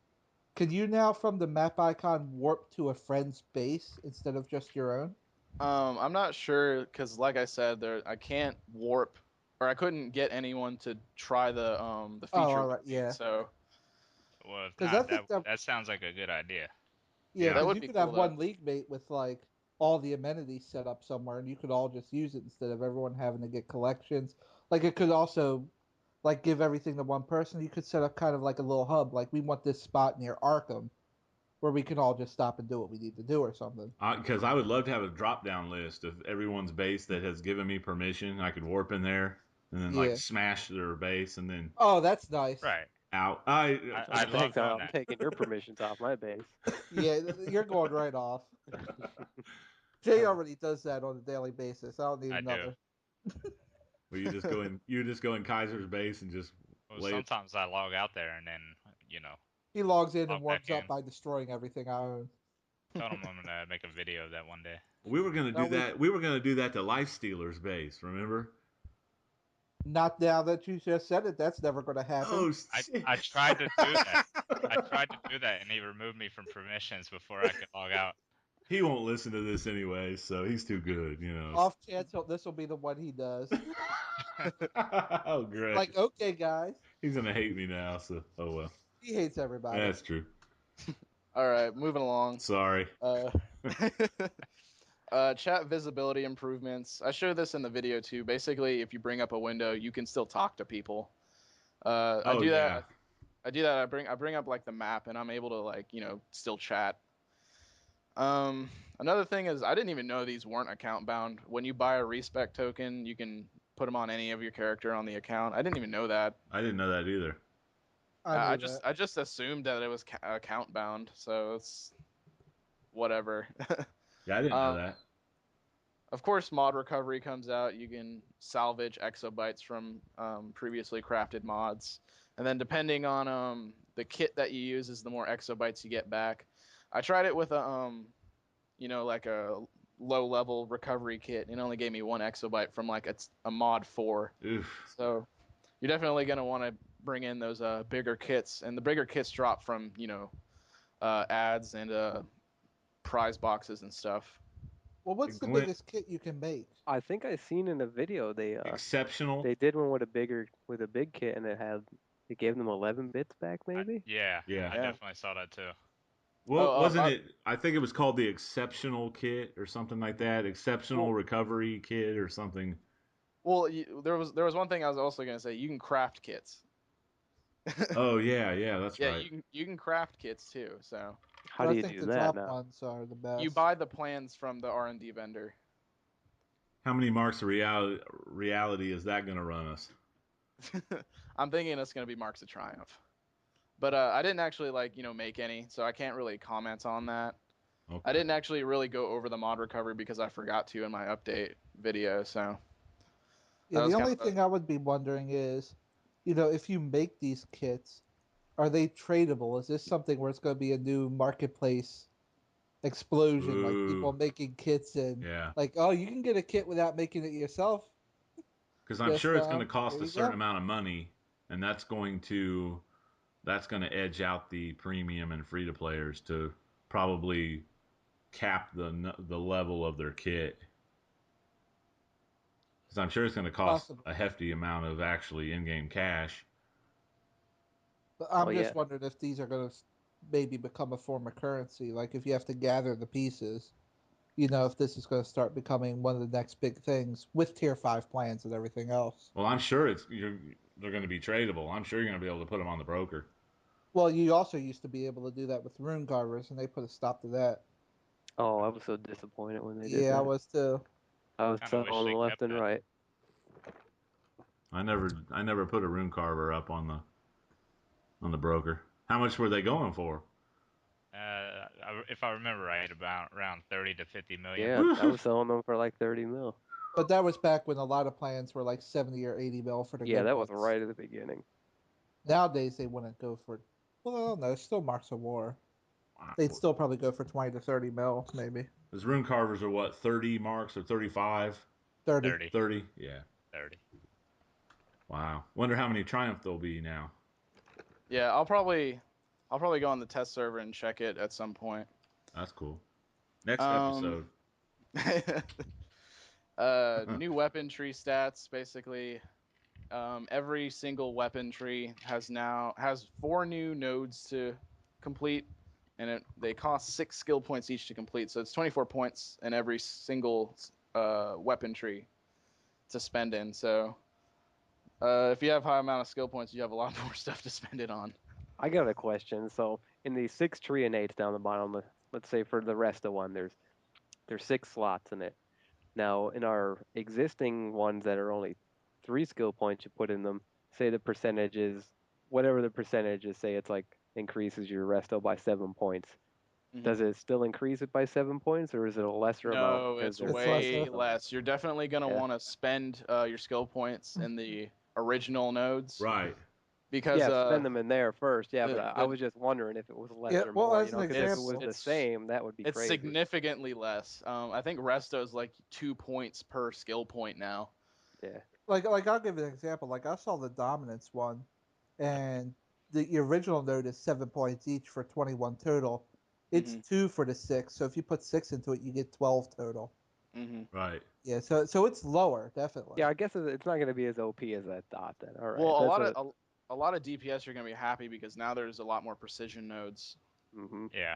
Can you now, from the map icon, warp to a friend's base instead of just your own? I'm not sure because, like I said, I can't warp, or I couldn't get anyone to try the Oh, feature all with right, me. yeah. So Well, if Because I not, think that, that sounds like a good idea. yeah, that because would you be could cool have though. one league mate with, like, all the amenities set up somewhere, and you could all just use it instead of everyone having to get collections. Like, it could also, like, give everything to one person. You could set up kind of like a little hub, like, we want this spot near Arkham, where we can all just stop and do what we need to do or something. Because I would love to have a drop-down list of everyone's base that has given me permission. I could warp in there and then like Yeah. smash their base and then Oh, that's nice. Right. out. I Oh, love thanks. doing I'm that. taking your permissions off my base. Yeah, you're going right off. Jay already does that on a daily basis. I don't need I do. another. Where you just go in Kaiser's base and just Well, lay it. sometimes I log out there and then, you know, He logs in and log back warms in. up by destroying everything I own. Told him I'm gonna make a video of that one day. We were gonna No, do that. We were gonna do that to Life Stealer's base. Remember? not now that you just said it. That's never going to happen. Oh shit! I tried to do that. I tried to do that, and he removed me from permissions before I could log out. He won't listen to this anyway, so he's too good, you know. Off chance this will be the one he does. Oh, great. Like, okay, guys. He's gonna hate me now, so oh well. He hates everybody. That's true. All right, moving along. Sorry. Uh, chat visibility improvements. I showed this in the video too. Basically, if you bring up a window, you can still talk to people. I Oh do yeah. that. I do that. I bring up like the map, and I'm able to like still chat. Another thing is I didn't even know these weren't account bound. When you buy a respec token, you can put them on any of your character on the account. I didn't even know that. I didn't know that either. I knew that. I just assumed that it was account bound, so it's whatever. Yeah, I didn't know that. Of course, mod recovery comes out. You can salvage exobytes from previously crafted mods, and then depending on the kit that you use, is the more exobytes you get back. I tried it with a like a low level recovery kit, and it only gave me 1 exobyte from like a mod 4. Oof. So you're definitely gonna want to bring in those bigger kits, and the bigger kits drop from ads and prize boxes and stuff. Well, what's the Glint, biggest kit you can make? I think I seen in a video exceptional. they did one with a big kit and it gave them 11 bits back maybe. Yeah. I definitely saw that too. Well, wasn't it? I think it was called the exceptional kit or something like that. Exceptional recovery kit or something. Well, there was one thing I was also gonna say. You can craft kits. Oh yeah, that's Yeah, right. you can craft kits too. So How But do I you think do the that drop now? ones are the best. you buy the plans from the R&D vendor. How many marks of reality is that going to run us? I'm thinking it's gonna be Marks of Triumph, but I didn't actually make any, so I can't really comment on that. Okay. I didn't actually really go over the mod recovery because I forgot to in my update video. So Yeah, that the was only thing I would be wondering is, if you make these kits, are they tradable? Is this something where it's going to be a new marketplace explosion, like people Ooh, making kits and yeah. like, oh, you can get a kit without making it yourself. Because I'm Just sure it's going to cost there a you certain go. amount of money, and that's going to edge out the premium and free to players to probably cap the level of their kit. Because I'm sure it's going to cost Possible. a hefty amount of actually in-game cash. But Oh I'm yeah. just wondering if these are going to maybe become a form of currency. Like if you have to gather the pieces, if this is going to start becoming one of the next big things with tier 5 plans and everything else. Well, I'm sure they're going to be tradable. I'm sure you're going to be able to put them on the broker. Well, you also used to be able to do that with rune carvers, and they put a stop to that. Oh, I was so disappointed when they did Yeah, I that. was too. I was Kinda wish selling they left kept and that. right. I never put a rune carver up on the broker. How much were they going for? if I remember right, about around 30 to 50 million. Yeah, I was selling them for like 30 mil. But that was back when a lot of plans were like 70 or 80 mil for the Yeah, good that was ones. right at the beginning. Nowadays they wouldn't go for. Well, I don't know. It's still Marks of War. They'd still probably go for 20 to 30 mil, maybe. His rune carvers are what, 30 marks or 35? 30. 30. 30? Yeah. 30. Wow. Wonder how many Triumph there'll be now. Yeah, I'll probably go on the test server and check it at some point. That's cool. Next Um, episode. New weapon tree stats, basically. Every single weapon tree has 4 new nodes to complete, and they cost 6 skill points each to complete. So it's 24 points in every single weapon tree to spend in. So if you have high amount of skill points, you have a lot more stuff to spend it on. I got a question. So in the 6 tree and 8s down the bottom, let's say for the rest of one, there's 6 slots in it. Now in our existing ones that are only 3 skill points you put in them, say the percentage is whatever the percentage is, say it's like increases your resto by 7 points. Does it still increase it by 7 points, or is it a lesser amount? No, because it's there's way lesser. less. You're definitely going to Yeah. want to spend your skill points in the original nodes. Right. Because Yeah, spend them in there first. Yeah, but I the- was just wondering if it was less Yeah, or well, more. as an 'Cause if it was example- the same, that would be it's crazy. significantly less. I think resto is like 2 points per skill point now. Yeah. Like I'll give you an example. Like I saw the dominance one, and the original node is 7 points each for 21 total. It's 2 for the 6. So if you put 6 into it, you get 12 total. Right. Yeah, so it's lower, definitely. Yeah, I guess it's not going to be as OP as I thought. Then all right. Well, a lot of DPS are going to be happy because now there's a lot more precision nodes. Yeah.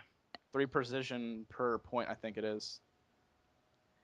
3 precision per point, I think it is.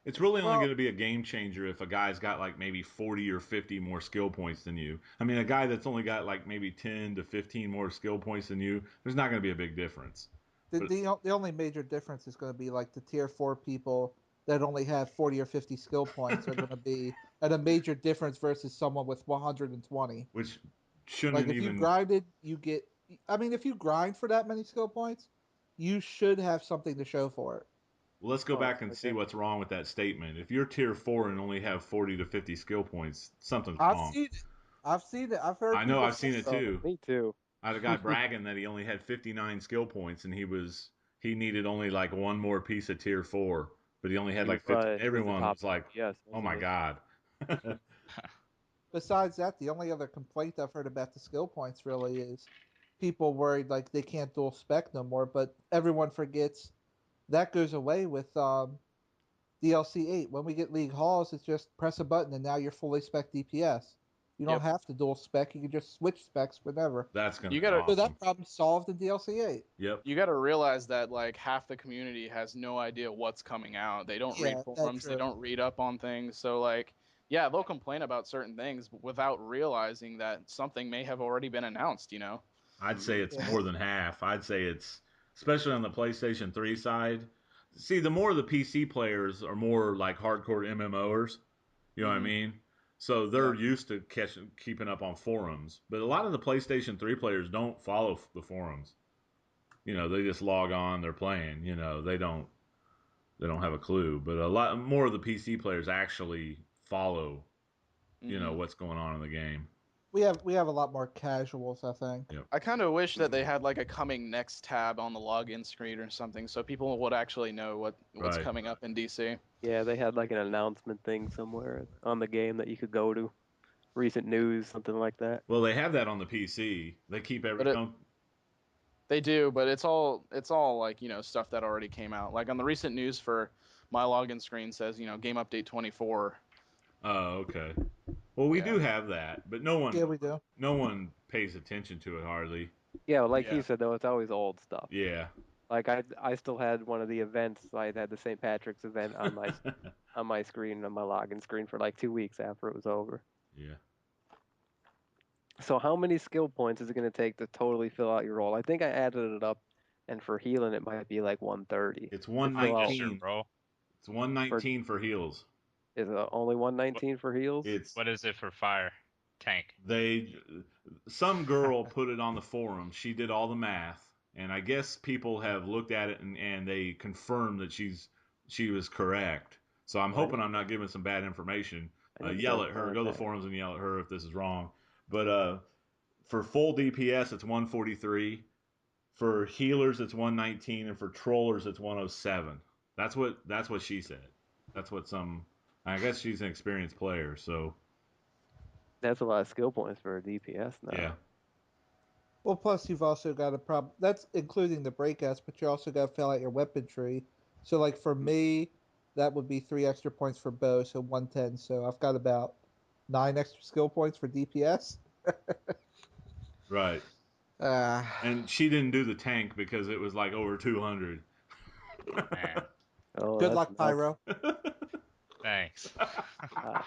It's really only going to be a game changer if a guy's got like maybe 40 or 50 more skill points than you. I mean, a guy that's only got like maybe 10 to 15 more skill points than you, there's not going to be a big difference. The only major difference is going to be like the tier 4 people that only have 40 or 50 skill points are going to be at a major difference versus someone with 120. Which shouldn't Like if even. you grinded, you get. I mean, if you grind for that many skill points, you should have something to show for it. Well, let's go back and see what's wrong with that statement. If you're tier 4 and only have 40 to 50 skill points, something's wrong. I've seen it. I've heard. I know. people I've seen say it so. too. Me too. I had a guy bragging that he only had 59 skill points and he needed only like one more piece of tier 4, but he only had like 50. Everyone was like, yes. "Oh my god." Besides that, the only other complaint I've heard about the skill points really is people worried like they can't dual spec no more. But everyone forgets that goes away with DLC 8. When we get League Halls, it's just press a button and now you're fully spec DPS. You don't have to dual spec. You can just switch specs whenever. That's gonna You be gotta- awesome. So that problem's solved in DLC 8. Yep. You got to realize that like half the community has no idea what's coming out. They don't read forums. They don't read up on things. So like, yeah, they'll complain about certain things without realizing that something may have already been announced. You know. I'd say it's more than half. I'd say it's, especially on the PlayStation 3 side. See, the more the PC players are more like hardcore MMOers, you know what I mean? So they're used to keeping up on forums. But a lot of the PlayStation 3 players don't follow the forums. You know, they just log on, they're playing, you know, they don't have a clue. But a lot more of the PC players actually follow, you know, what's going on in the game. We have a lot more casuals, I think. Yep. I kind of wish that they had like a coming next tab on the login screen or something, so people would actually know what's coming up in DC. Yeah, they had like an announcement thing somewhere on the game that you could go to. Recent news, something like that. Well, they have that on the PC. They keep everything. They do, but it's all like, you know, stuff that already came out. Like on the recent news for my login screen says, you know, game update 24. Oh, okay. Well, we do have that, but no one. Yeah, we do. No one pays attention to it hardly. Yeah, like he said though, it's always old stuff. Yeah. Like I still had one of the events. I had the St. Patrick's event on my on my screen, on my login screen for like 2 weeks after it was over. Yeah. So how many skill points is it going to take to totally fill out your role? I think I added it up, and for healing it might be like 130. It's Sure, 119. bro. It's 119 for heals. Is it only 119 for heals? What is it for fire? Tank. Some girl put it on the forum. She did all the math, and I guess people have looked at it and they confirmed that she was correct. So I'm hoping I'm not giving some bad information. Yell at her. Go to the forums and yell at her if this is wrong. But for full DPS, it's 143. For healers, it's 119, and for trollers, it's 107. That's what she said. That's what some. I guess she's an experienced player, so. That's a lot of skill points for a DPS now. Yeah. Well, plus you've also got a problem. That's including the breakouts, but you also got to fill out your weapon tree. So, like for me, that would be 3 extra points for bow, so 110. So I've got about 9 extra skill points for DPS. Right. And she didn't do the tank because it was like over 200. Man, Oh, Good that's luck, nuts. Pyro. thanks.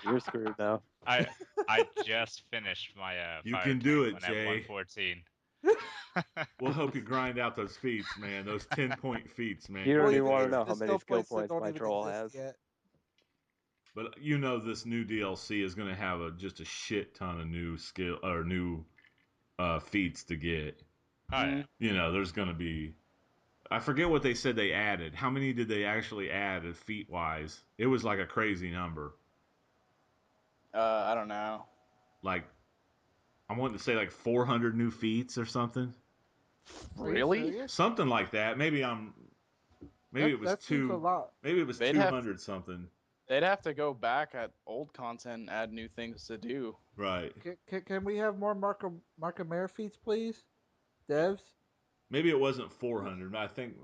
You're screwed now. I just finished my You fire can do tank it, one at Jay. 114. We'll help you grind out those feats, man. Those 10-point feats, man. You don't Well, even yeah, want to it's know the how many skill points that don't my even troll exist has. yet. But you know this new DLC is going to have just a shit ton of new skill or new feats to get. Oh yeah. You know, there's going to be. I forget what they said they added. How many did they actually add feat wise? It was like a crazy number. I don't know. Like, I wanted to say like 400 new feats or something. Really? Something like that. Maybe it was that seems a two. lot. Maybe it was They'd 200 something. They'd have to go back at old content and add new things to do. Right. Can we have more Markamare feats, please? Devs? Maybe it wasn't 400. I think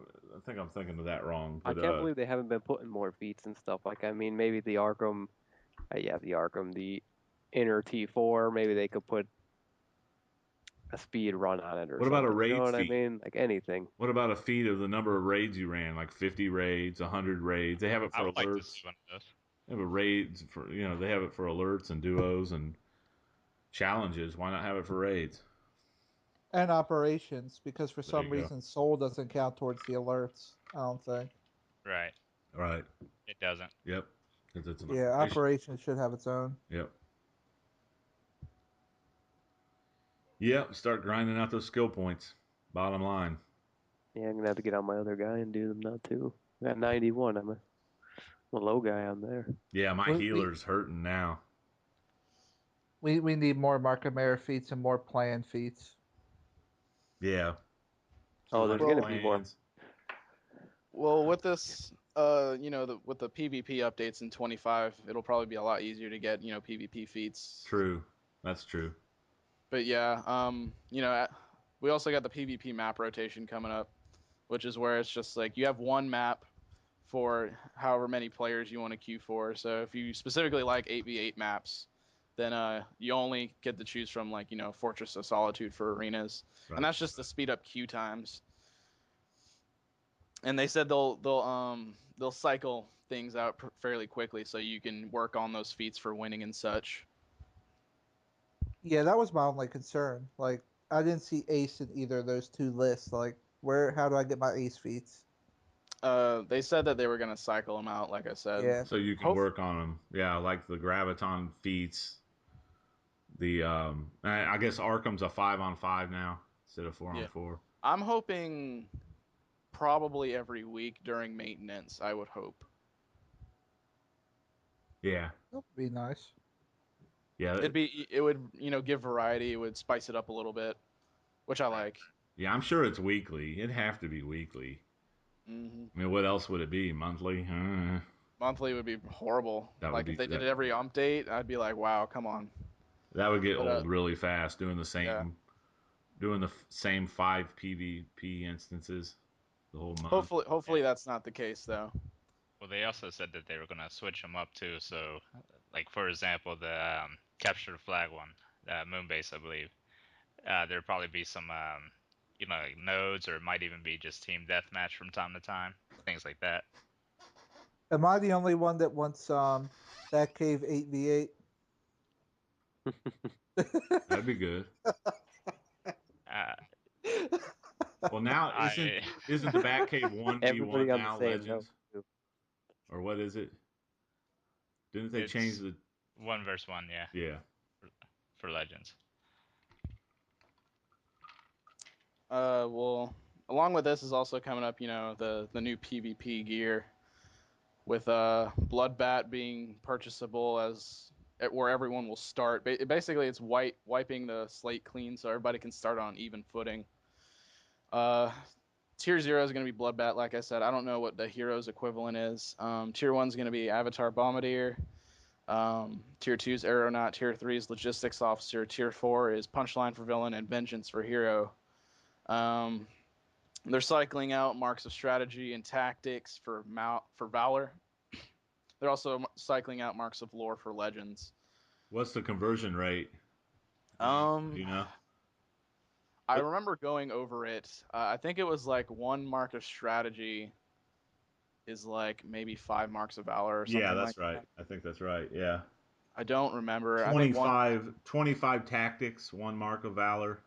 I'm thinking of that wrong. I But can't believe they haven't been putting more feats and stuff. Like, I mean, maybe the Arkham, the inner T4, maybe they could put a speed run on it or what something. about a raid You know what feat? I mean? Like anything. What about a feat of the number of raids you ran? Like 50 raids, 100 raids. They have it I for would like to alerts. see one of those. They have a raids for they have it for alerts and duos and challenges. Why not have it for raids? And operations, because for There some you go. reason soul doesn't count towards the alerts, I don't think. Right. Right. It doesn't. Yep. Because it's an Yeah, operation. operations should have its own. Yep. Yep. Start grinding out those skill points. Bottom line. Yeah, I'm gonna have to get on my other guy and do them now too. I got 91. I'm a low guy on there. Yeah, my We- healer's hurting now. We need more Markamare feats and more plan feats. Yeah. Oh, there's gonna be more. plans. Well, with this, with the PvP updates in 25, it'll probably be a lot easier to get, PvP feats. True. That's true. But yeah, we also got the PvP map rotation coming up, which is where it's just like you have one map for however many players you want to queue for. So if you specifically like 8v8 maps, then you only get to choose from Fortress of Solitude for arenas, Right. and that's just to speed up queue times. And they said they'll cycle things out fairly quickly, so you can work on those feats for winning and such. Yeah, that was my only concern. Like, I didn't see ace in either of those two lists. Like, how do I get my ace feats? They said that they were gonna cycle them out, like I said. Yeah. So you can work on them. Yeah, like the Graviton feats. The I guess Arkham's a 5-on-5 now instead of 4-on-4. I'm hoping probably every week during maintenance. I would hope. Yeah. That would be nice. Yeah. It would give variety. It would spice it up a little bit, which I like. Yeah, I'm sure it's weekly. It'd have to be weekly. Mm-hmm. I mean, what else would it be? Monthly? Monthly would be horrible. That would Like be if they did it every update, I'd be like, wow, come on. That would get old really fast. Doing the Yeah. same 5 PvP instances the whole month. Hopefully that's not the case though. Well, they also said that they were gonna switch them up too. So, like for example, the capture the flag one, Moonbase, I believe. There'll probably be some, like nodes, or it might even be just team deathmatch from time to time, things like that. Am I the only one that wants Batcave 8v8? That'd be good. Well, now isn't the Batcave 1v1 Everybody on now the same Legends? note. Or what is it? Didn't they change the 1 versus 1? Yeah. Yeah. For Legends. Well, along with this is also coming up, the new PvP gear with Bloodbat being purchasable where everyone will start. Basically, it's wiping the slate clean so everybody can start on even footing. Tier 0 is going to be Bloodbat, like I said. I don't know what the hero's equivalent is. Tier 1 is going to be Avatar Bombardier. Tier 2 is Aeronaut. Tier 3 is Logistics Officer. Tier 4 is Punchline for Villain and Vengeance for Hero. They're cycling out Marks of Strategy and Tactics for Valor. They're also cycling out Marks of Lore for Legends. What's the conversion rate? Do you know? I remember going over it. I think it was like 1 Mark of Strategy is like maybe 5 Marks of Valor or something. Yeah, that's like right. that. I think that's right. Yeah. I don't remember. 25 tactics, 1 mark of valor.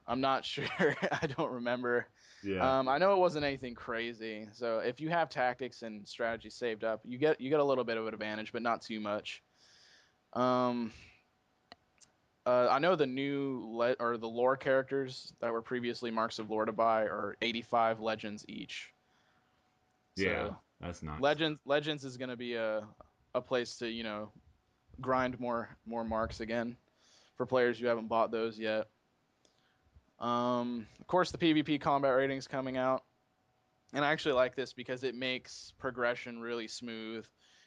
I'm not sure. I don't remember. Yeah. I know it wasn't anything crazy. So if you have tactics and strategy saved up, you get a little bit of an advantage, but not too much. I know the new the lore characters that were previously Marks of Lore to buy are 85 legends each. Yeah, So that's nice. Legends is going to be a place to grind more marks again for players who haven't bought those yet. Of course, the PvP combat rating is coming out, and I actually like this because it makes progression really smooth.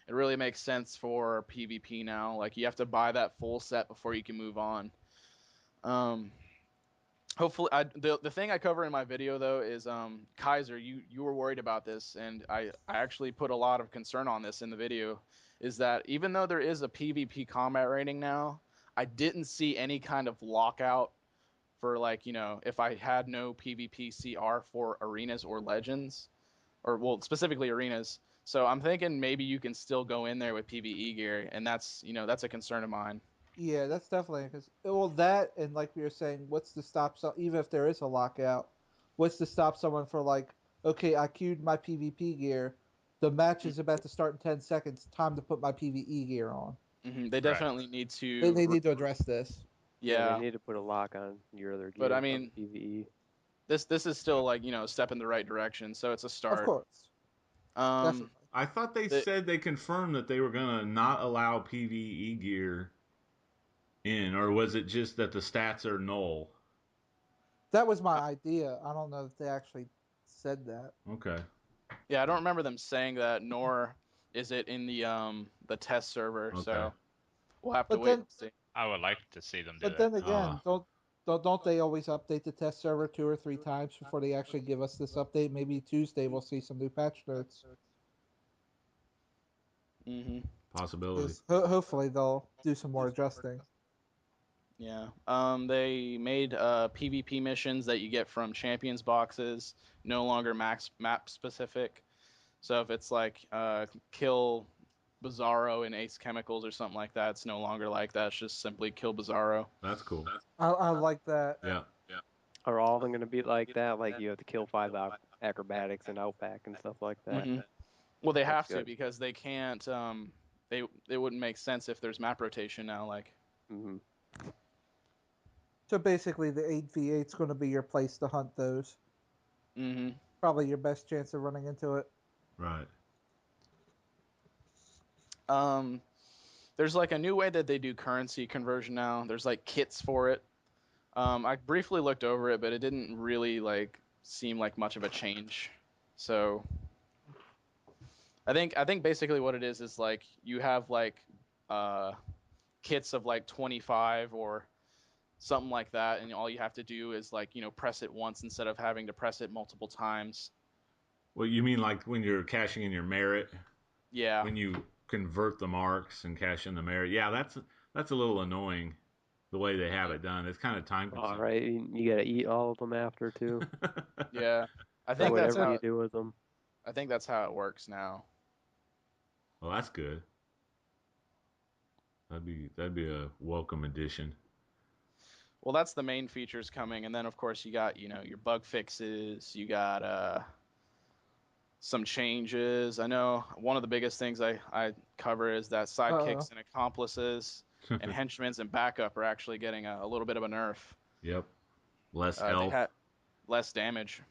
It really makes sense for PvP now. Like, you have to buy that full set before you can move on. Hopefully, the thing I cover in my video though is Kaiser. You were worried about this, and I actually put a lot of concern on this in the video. Is that even though there is a PvP combat rating now, I didn't see any kind of lockout for, like, if I had no PvP CR for arenas or legends, or, well, specifically arenas. So I'm thinking maybe you can still go in there with PvE gear, and that's a concern of mine. Yeah, that's definitely because that and like we were saying, what's to stop even if there is a lockout, what's to stop someone for like, okay, I queued my PvP gear, the match is about to start in 10 seconds, time to put my PvE gear on. They definitely need to. They need to address this. Yeah, they Yeah, need to put a lock on your other gear. but I from mean, PvE. this is still, like, a step in the right direction, so it's a Of start. course, definitely. I thought they said they confirmed that they were gonna not allow PvE gear in, or was it just that the stats are null? That was my idea. I don't know if they actually said that. Okay. Yeah, I don't remember them saying that, nor is it in the test server. Okay. So we'll have to But wait then, and see. I would like to see them do but that. then again, don't they always update the test server 2 or 3 times before they actually give us this update? Maybe Tuesday we'll see some new patch notes. Possibility. Hopefully they'll do some more adjusting. Yeah. They made PvP missions that you get from champions boxes no longer map specific. So if it's like kill Bizarro in Ace Chemicals or something like that, it's no longer like that. It's just simply kill Bizarro. That's cool. I like that. Yeah. Are all of them going to be like that? Like you have to kill 5 acrobatics and outback and stuff like that? Well, they That's have to good. because they can't. It wouldn't make sense if there's map rotation now. Like. hmm So basically, the 8v8 is going to be your place to hunt those. Probably your best chance of running into it. Right. There's like a new way that they do currency conversion now. There's like kits for it. I briefly looked over it, but it didn't really like seem like much of a change. So I think basically what it is like you have like kits of like 25 or something like that, and all you have to do is like press it once instead of having to press it multiple times. Well, you mean like when you're cashing in your merit? Yeah. When you convert the marks and cash in the merit? Yeah, that's a little annoying. The way they have it done, it's kind of time consuming. All right, you got to eat all of them after too. Yeah. I Or think that's whatever how you do with them. I think that's how it works now. Well, that's good. That'd be a welcome addition. Well, that's the main features coming, and then of course you got your bug fixes. You got some changes. I know one of the biggest things I cover is that sidekicks and accomplices and henchmen and backup are actually getting a little bit of a nerf. Yep. Less They health. Less damage.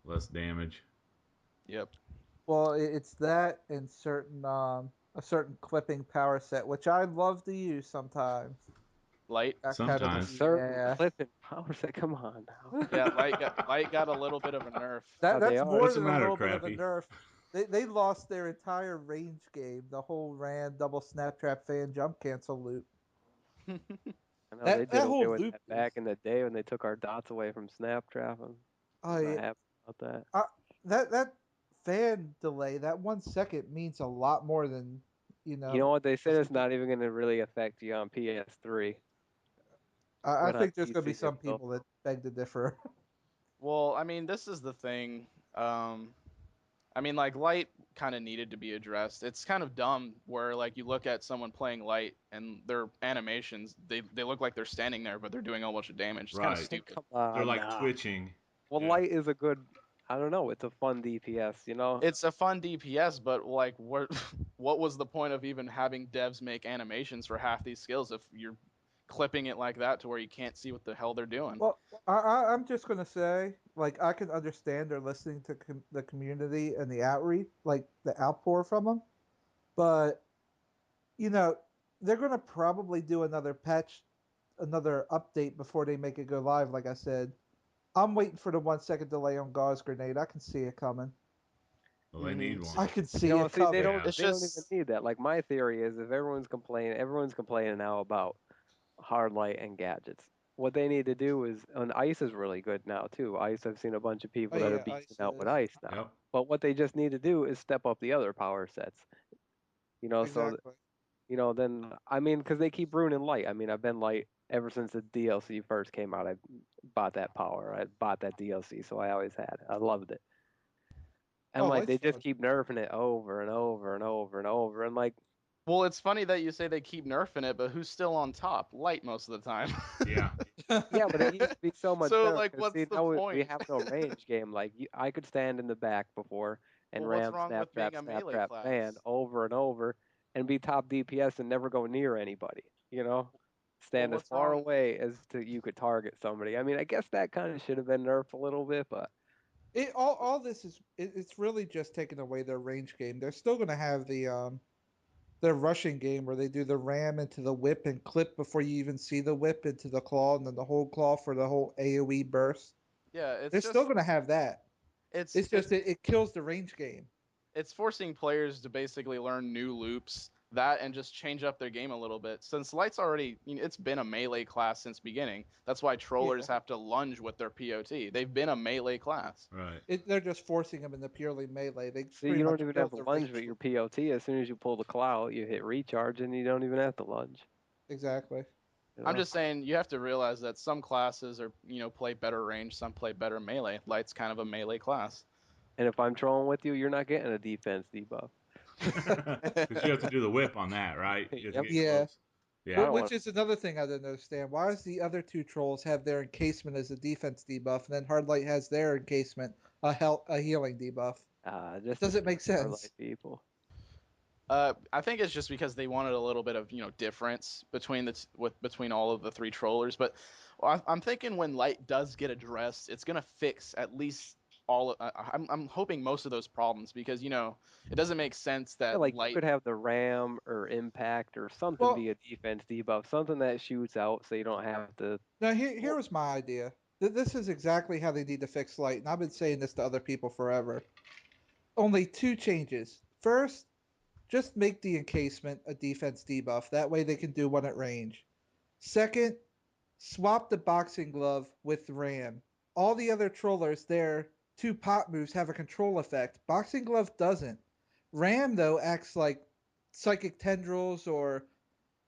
Less damage. Yep. Well, it's that and certain a certain clipping power set, which I love to use sometimes. Light. That kind of Sometimes. Certain yeah. clipping powers that come on now. Yeah, light got a little bit of a nerf. Oh, they That's are. more What's the than a matter, little bit of a Crappy? nerf. They lost their entire range game, the whole ran double snap trap fan jump cancel loop. I know they That did that whole away with loop that is back in the day when they took our dots away from Snaptrap. I'm oh not yeah, happy about that. that fan delay, that 1 second means a lot more than You know what they said? It's most not even going to really affect you on PS3, I but on think there's gonna be PC it some will. people that beg to differ. Well, I mean, this is the thing. I mean, like light kind of needed to be addressed. It's kind of dumb where like you look at someone playing light and their animations, they look like they're standing there, but they're doing a whole bunch of damage. It's kind of Right. stupid. Come They're on, like nah. twitching. Well, Yeah. light is a good. I don't know. It's a fun DPS, you know. It's a fun DPS, but like what what was the point of even having devs make animations for half these skills if you're clipping it like that to where you can't see what the hell they're doing? Well, I'm just gonna say, like, I can understand they're listening to the community and the outreach, like the outpour from them, but you know, they're gonna probably do another patch, another update before they make it go live. Like I said, I'm waiting for the 1 second delay on Gauze Grenade. I can see it coming. Well, they need Mhm. one. I can You see know, it see, they coming. don't. Yeah. It's They don't even just need that. Like my theory is, if everyone's complaining now about hard light and gadgets. What they need to do is, and ice is really good now too. Ice, I've seen a bunch of Oh people that are yeah, beasting Ice out with is ice now. Yep. But what they just need to do is step up the other power sets. You know, exactly. then I mean, because they keep ruining light. I mean, I've been light ever since the DLC first came out. I bought that power. I bought that DLC, so I always had it. I loved it. And Oh, like Light's they just fun. keep nerfing it over and over and over and over. And like, well, it's funny that you say they keep nerfing it, but who's still on top? Light most of the time. Yeah. yeah, but it used to be so much So better like, because what's see the now we point? have no range game. Like I could stand in the back before and Well, what's ram wrong with being a snap melee trap fan class? over and over and be top DPS and never go near anybody. You know, Well, stand as what's far wrong? away as to you could target somebody. I mean, I guess that kind of should have been nerfed a little bit, but It all this is it's really just taking away their range game. They're still gonna have their rushing game where they do the ram into the whip and clip before you even see the whip into the claw and then the whole claw for the whole AoE burst. Yeah, They're still gonna have that. it's It's it's just it kills the range game. it's forcing players to basically learn new loops that and just change up their game a little bit. Since Light's already, it's been a melee class since beginning. That's why trollers Yeah. have to lunge with their POT. They've been a melee class. Right. They're just forcing them into purely melee. They see, pretty you don't much even have killed to the lunge range. with your POT. As soon as you pull the claw, you hit recharge and you don't even have to lunge. Exactly. You I'm know? just saying you have to realize that some classes are, play better range, some play better melee. Light's kind of a melee class. And if I'm trolling with you, you're not getting a defense debuff. Because you have to do the whip on that, right? You have to Yep. get Yeah. close. I Yeah. don't want Which is another thing I didn't understand. Why does the other two trolls have their encasement as a defense debuff, and then Hardlight has their encasement a healing debuff? It just to doesn't scare make sense. Starlight people. I think it's just because they wanted a little bit of difference between between all of the three trollers. But I'm thinking when Light does get addressed, it's gonna fix at least all. I'm hoping most of those problems because it doesn't make sense Yeah, that like you Light. could have the ram or impact or something Well, be a defense debuff, something that shoots out so you don't have to. now here was my idea. This is exactly how they need to fix Light, and I've been saying this to other people forever. Only two changes. First, just make the encasement a defense debuff. That way they can do one at range. Second, swap the boxing glove with Ram. All the other trollers, their two pop moves have a control effect. Boxing glove doesn't. Ram though acts like psychic tendrils or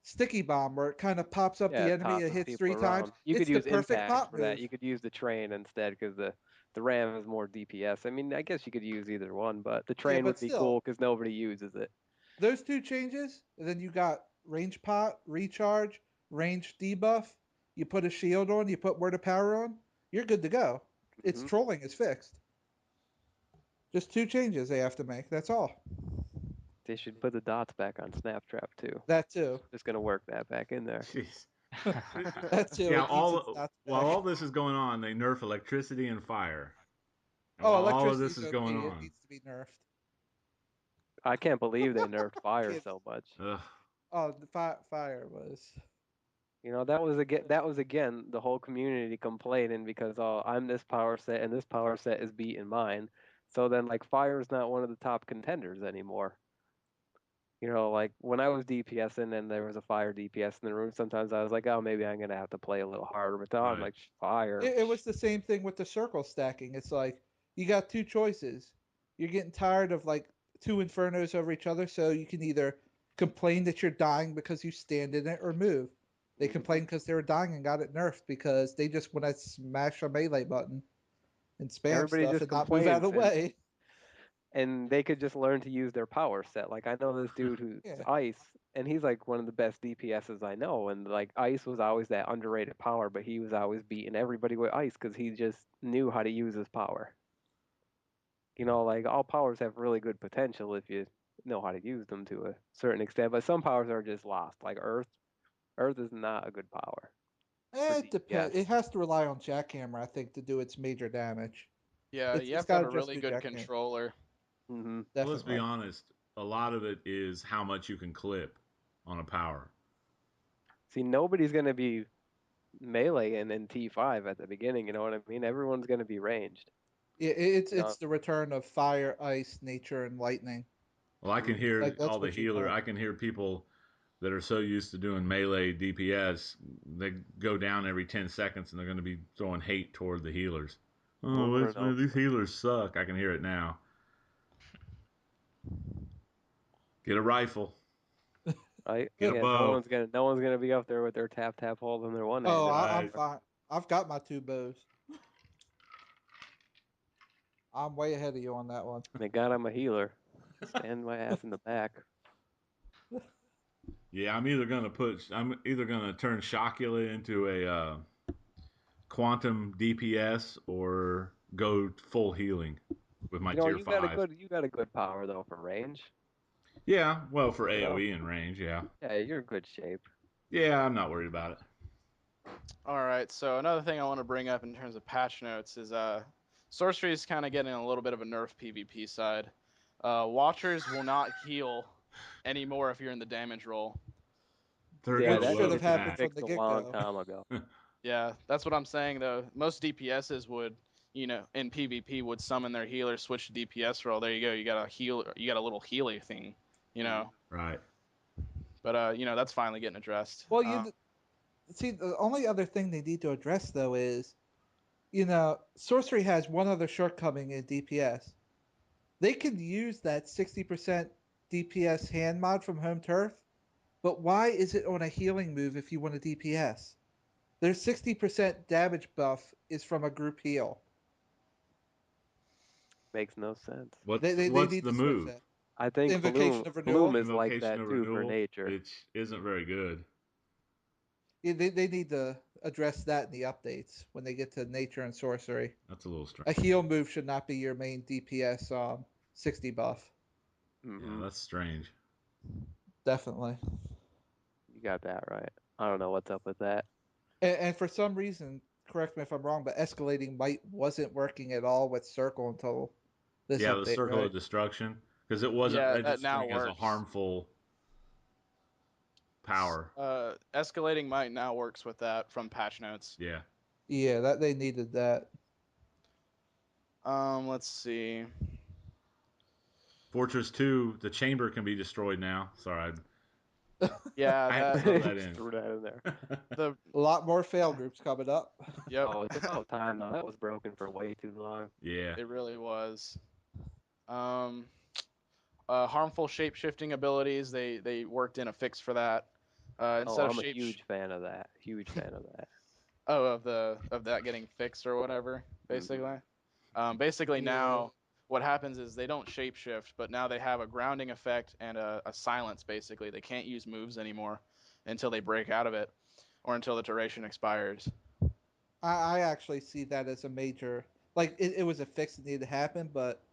sticky bomb, where it kind of pops up Yeah, the it enemy and tosses hits people 3 times. around. You could It's the use perfect impact pop for that. move. You could use the train instead because the ram is more DPS. I mean, I guess you could use either one, but the Yeah, train but would be still, cool because nobody uses it. those two changes, and then you got range pot, recharge, range debuff. You put a shield on, you put word of power on, you're good to go. Its Hmm. trolling is fixed. Just two changes they have to make. That's all. They should put the dots back on Snaptrap too. That too. Just gonna work that back in there. Jeez. That too. Yeah, It eases knots while back. all this is going on, they nerf electricity and fire. And Oh, while all of electricity's this is OP. going It on, needs to be nerfed. I can't believe they nerfed fire Can't- so much. ugh, Oh, the fire was. You know, that was again the whole community complaining because oh, I'm this power set and this power set is beating mine. So then like fire's not one of the top contenders anymore. You know, like when I was DPSing and there was a fire DPS in the room, sometimes I was like, oh, maybe I'm gonna have to play a little harder. But now I'm right. like, fire. It was the same thing with the circle stacking. It's like you got two choices. You're getting tired of like two infernos over each other, so you can either complain that you're dying because you stand in it or move. They complained because they were dying and got it nerfed because they just want to smash a melee button and spam Everybody stuff just and not move out of complains the way. and they could just learn to use their power set. Like I know this dude who's Yeah. ice, and he's like one of the best DPSs I know. And like ice was always that underrated power, but he was always beating everybody with ice because he just knew how to use his power. You know, like all powers have really good potential if you know how to use them to a certain extent, but some powers are just lost. Like Earth, Earth is not a good power for It depends. DPS. It has to rely on jackhammer, I think, to do its major damage. Yeah, you It's have to got have to a just really do good jackhammer. controller. Hmm. Well, let's be Definitely. honest. A lot of it is how much you can clip on a power. See, nobody's gonna be melee in T5 at the beginning. You know what I mean? Everyone's gonna be ranged. Yeah, You know, it's the return of fire, ice, nature, and lightning. Well, I can mhm. hear Like all that's the what you healer. want. I can hear people that are so used to doing melee DPS, they go down every 10 seconds and they're going to be throwing hate toward the healers. Oh, Over and over, these healers suck. I can hear it now. Get a rifle. right? Get a Yeah, bow. no one's gonna be up there with their tap holding their one Oh, handed. I'm Right. fine. I've got my two bows. I'm way ahead of you on that one. Thank God I'm a healer. Stand my ass in the back. Yeah, I'm either gonna turn Shockula into a quantum DPS or go full healing with my You know, tier 5. you got a good power though for range. Yeah, well, for You know, AoE and range, yeah. yeah, you're in good shape. Yeah, I'm not worried about it. All right, so another thing I want to bring up in terms of patch notes is sorcery is kind of getting a little bit of a nerf PvP side. Watchers will not heal anymore if you're in the damage roll. They're Yeah, Which gonna that should love have needed to be happened that. from the fixed a get long go. time ago. Yeah, that's what I'm saying though. Most DPSs would, in PvP would summon their healer, switch to DPS role. There you go. You got a heal. You got a little healy thing, you know. Right. But that's finally getting addressed. Well, see, the only other thing they need to address though is, sorcery has one other shortcoming in DPS. They can use that 60% DPS hand mod from Home Turf, but why is it on a healing move if you want a DPS? Their 60% damage buff is from a group heal. Makes no sense. They What's need the to switch move? that. I think Invocation of Bloom Renewal. is like Invocation that of too for renewal, nature. which isn't very good. Yeah, they need to address that in the updates when they get to nature and sorcery. That's a little A strange. heal move should not be your main DPS 60 buff. Yeah, Hmm. that's strange. Definitely. You got that right. I don't know what's up with that. And for some reason, correct me if I'm wrong, but escalating might wasn't working at all with circle until this Yeah, the update, circle of right? destruction because it wasn't Yeah, that now registering as a works. harmful power. Escalating might now works with that from patch notes. Yeah. Yeah, that they needed that. Let's see. Fortress 2, the chamber can be destroyed now. Sorry, Yeah, I had to that throw that Just in. threw that in there. the A lot more fail groups coming up. yep, Oh, it's about time now. That was broken for way too long. Yeah. it really was. Um, harmful shape shifting abilities. They worked in a fix for that. Oh, Instead of I'm a huge fan of that. Huge fan of that. of that getting fixed or whatever, Hmm. basically. Basically Yeah. now what happens is they don't shapeshift, but now they have a grounding effect and a silence. Basically, they can't use moves anymore until they break out of it, or until the duration expires. I actually see that as a major, like it was a fix that needed to happen, but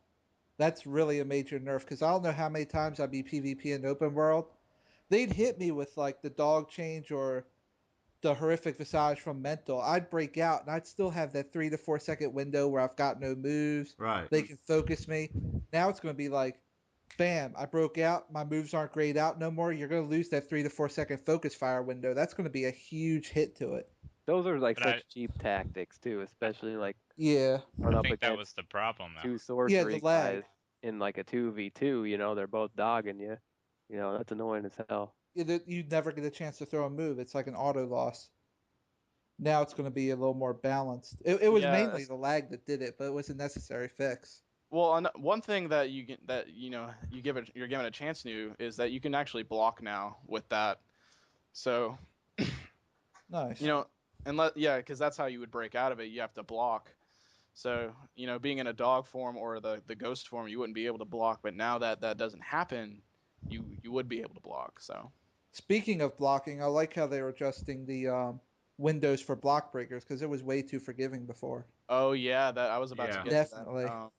that's really a major nerf because I don't know how many times I'd be PvP in open world. They'd hit me with like the dog change or the horrific visage from Mental, I'd break out and I'd still have that 3 to 4 second window where I've got no moves. Right. They can focus me. Now it's going to be like, bam, I broke out. My moves aren't grayed out no more. You're going to lose that 3 to 4 second focus fire window. That's going to be a huge hit to it. Those are like But such cheap tactics too, especially like Yeah. run I up think that was against the problem though. two Yeah, the sorcery lag. guys in like a 2v2. You know, they're both dogging you. You know, that's annoying as hell. You'd never get a chance to throw a move. It's like an auto loss. Now it's going to be a little more balanced. It was Yeah. mainly the lag that did it, but it was a necessary fix. Well, one thing that you're given a chance to is that you can actually block now with that. So Nice. because that's how you would break out of it. You have to block. So being in a dog form or the ghost form, you wouldn't be able to block. But now that doesn't happen, you would be able to block. So Speaking of blocking, I like how they were adjusting the windows for block breakers because it was way too forgiving before. oh yeah, that I was about to Yeah. get Definitely. to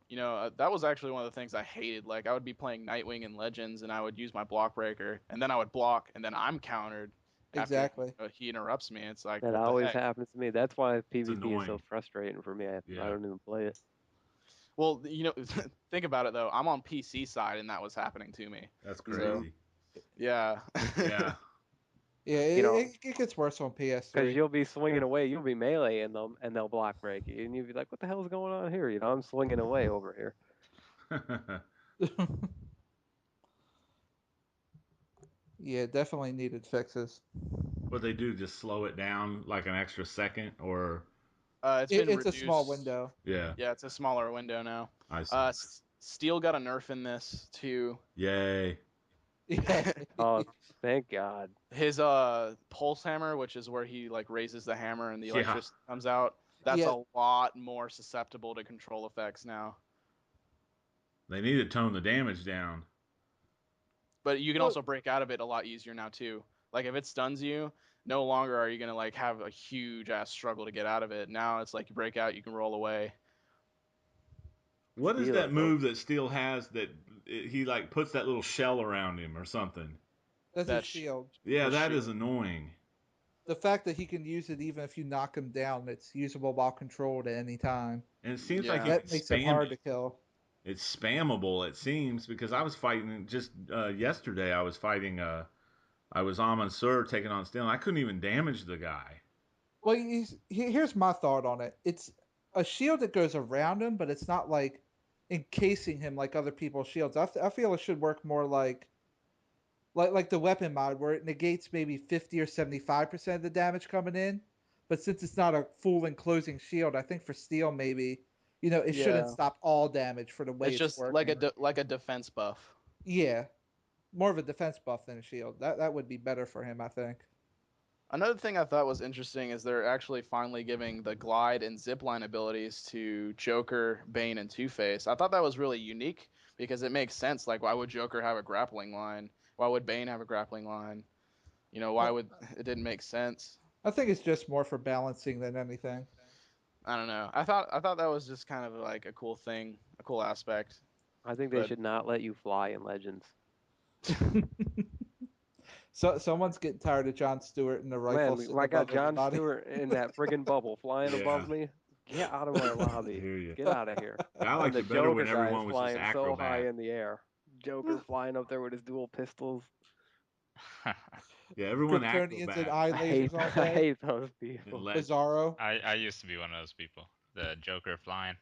that. That was actually one of the things I hated. Like I would be playing Nightwing and Legends, and I would use my block breaker, and then I would block, and then I'm countered after Exactly. he interrupts me. It's like, That what the always heck? happens to me. That's why PvP is so annoying. frustrating for me. I Yeah. don't even play it. Well, think about it though. I'm on PC side, and that was happening to me. That's So crazy. yeah, Yeah. Yeah, You know, it gets worse on because PS3. you'll be swinging away, you'll be meleeing them, and they'll block break you, and you'll be like, "What the hell is going on here?" You know, I'm swinging away over here. Yeah, definitely needed fixes. What they do, just slow it down like an extra second, or it's been It's a small reduced. window. yeah, Yeah, it's a smaller window now. I see. Steel got a nerf in this too. Yay. Yeah. Oh, thank God. His pulse hammer, which is where he like raises the hammer and the Yeah. electricity comes out, that's Yeah. a lot more susceptible to control effects now. They need to tone the damage down. But you can Well, also break out of it a lot easier now too. Like if it stuns you, no longer are you gonna like have a huge ass struggle to get out of it. Now it's like you break out, you can roll away. What is Steel that is so move that Steel has that he like puts that little shell around him or something? that's his That sh- shield. Yeah, the that shield. is annoying. The fact that he can use it even if you knock him down, it's usable while controlled at any time. And it seems like Yeah. it That can makes him spam. hard to kill. It's spammable. It seems because I was fighting just yesterday. I was fighting. I was Amon taking on Steel. And I couldn't even damage the guy. Well, here's my thought on it. It's a shield that goes around him, but it's not like encasing him like other people's shields. I feel it should work more like the weapon mod where it negates maybe 50 or 75% of the damage coming in. But since it's not a full enclosing shield, I think for steel maybe it shouldn't Yeah. stop all damage for the way It's it's just like working. like a defense buff. Yeah, more of a defense buff than a shield. That would be better for him, I think. Another thing I thought was interesting is they're actually finally giving the glide and zipline abilities to Joker, Bane, and Two-Face. I thought that was really unique because it makes sense. Like, why would Joker have a grappling line? Why would Bane have a grappling line? Why Well, would it didn't make sense? I think it's just more for balancing than anything. I don't know. I thought that was just kind of like a cool thing, a cool aspect. I think they But should not let you fly in Legends. So someone's getting tired of John Stewart and the rifle Man, sitting I got above John everybody. Stewart in that friggin' bubble flying Yeah, above me. Get out of my I lobby. hear you. Get out of here. I And liked the it better when Joker guy is everyone was just flying so high acrobat. in the air. Joker flying up there with his dual pistols. Yeah, everyone Kryptonians and acrobat. eye I hate lasers all I day. hate those And people. legend. Bizarro. I used to be one of those people. The Joker flying.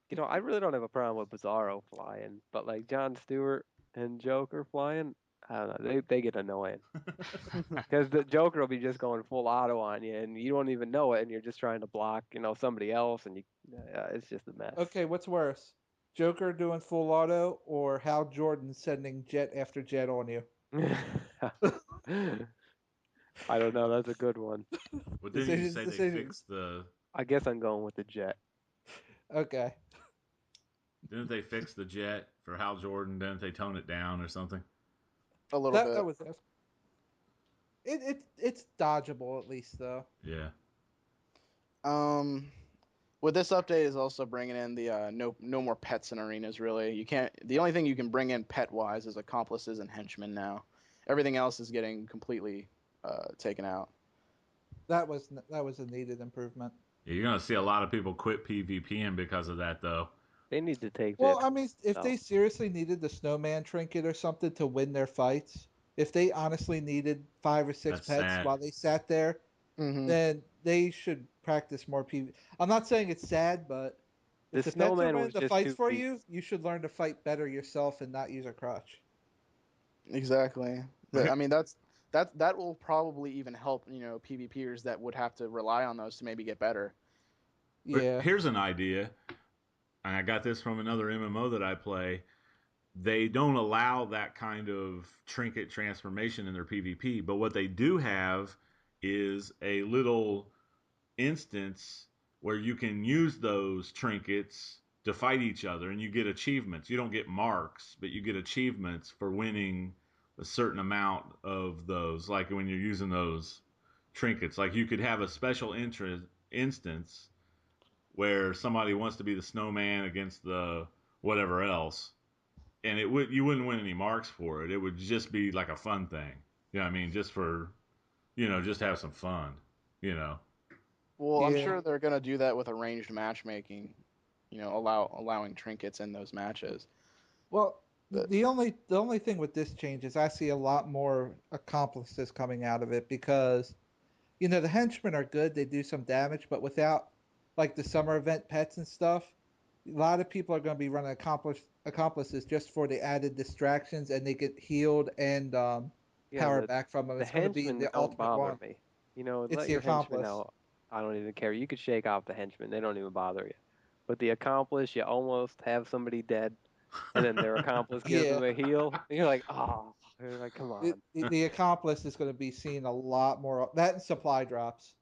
You know, I really don't have a problem with Bizarro flying, but like John Stewart and Joker flying, I don't know, they get annoying. Because the Joker will be just going full auto on you, and you don't even know it, and you're just trying to block, somebody else, and it's just a mess. Okay, what's worse? Joker doing full auto or Hal Jordan sending jet after jet on you? I don't know. That's a good one. Well, didn't you Decisions, say they decisions. fixed the? I guess I'm going with the jet. Okay. Didn't they fix the jet for Hal Jordan? Didn't they tone it down or something? a little That bit. was it's dodgeable at least though. Yeah. Um, with this update is also bringing in the no more pets in arenas. Really, you can't. The only thing you can bring in pet wise is accomplices and henchmen now. Everything else is getting completely taken out. That was a needed improvement. Yeah, you're gonna see a lot of people quit PvPing because of that, though. They need to take Well, that. I mean, if No. they seriously needed the snowman trinket or something to win their fights, if they honestly needed 5 or 6 That's pets sad. while they sat there, Mm-hmm. then they should practice more PV. I'm not saying it's sad, but if The the pets are snowman winning was the just fights two for you, beats. you should learn to fight better yourself and not use a crutch. Exactly. But I mean, that will probably even help, PvPers that would have to rely on those to maybe get better. Yeah. here's an idea. And I got this from another MMO that I play. They don't allow that kind of trinket transformation in their PvP, but what they do have is a little instance where you can use those trinkets to fight each other and you get achievements. You don't get marks, but you get achievements for winning a certain amount of those, like when you're using those trinkets. Like you could have a special instance where somebody wants to be the snowman against the whatever else, and you wouldn't win any marks for it. It would just be like a fun thing. You know what I mean? Just for just have some fun. You know. Well, I'm Yeah. sure they're gonna do that with arranged matchmaking, allowing trinkets in those matches. Well, But the only thing with this change is I see a lot more accomplices coming out of it because the henchmen are good, they do some damage, but without like the summer event pets and stuff, a lot of people are going to be running accomplices just for the added distractions, and they get healed and Yeah, power back from them. the It's going to be henchmen the don't ultimate bother one. me. It's Let the your henchmen accomplice. out. I don't even care. You could shake off the henchmen. They don't even bother you. But the accomplice, you almost have somebody dead, and then their accomplice gives Yeah, them a heal. And you're like, oh, you're like, come the, on. the, the accomplice is going to be seen a lot more. That and supply drops.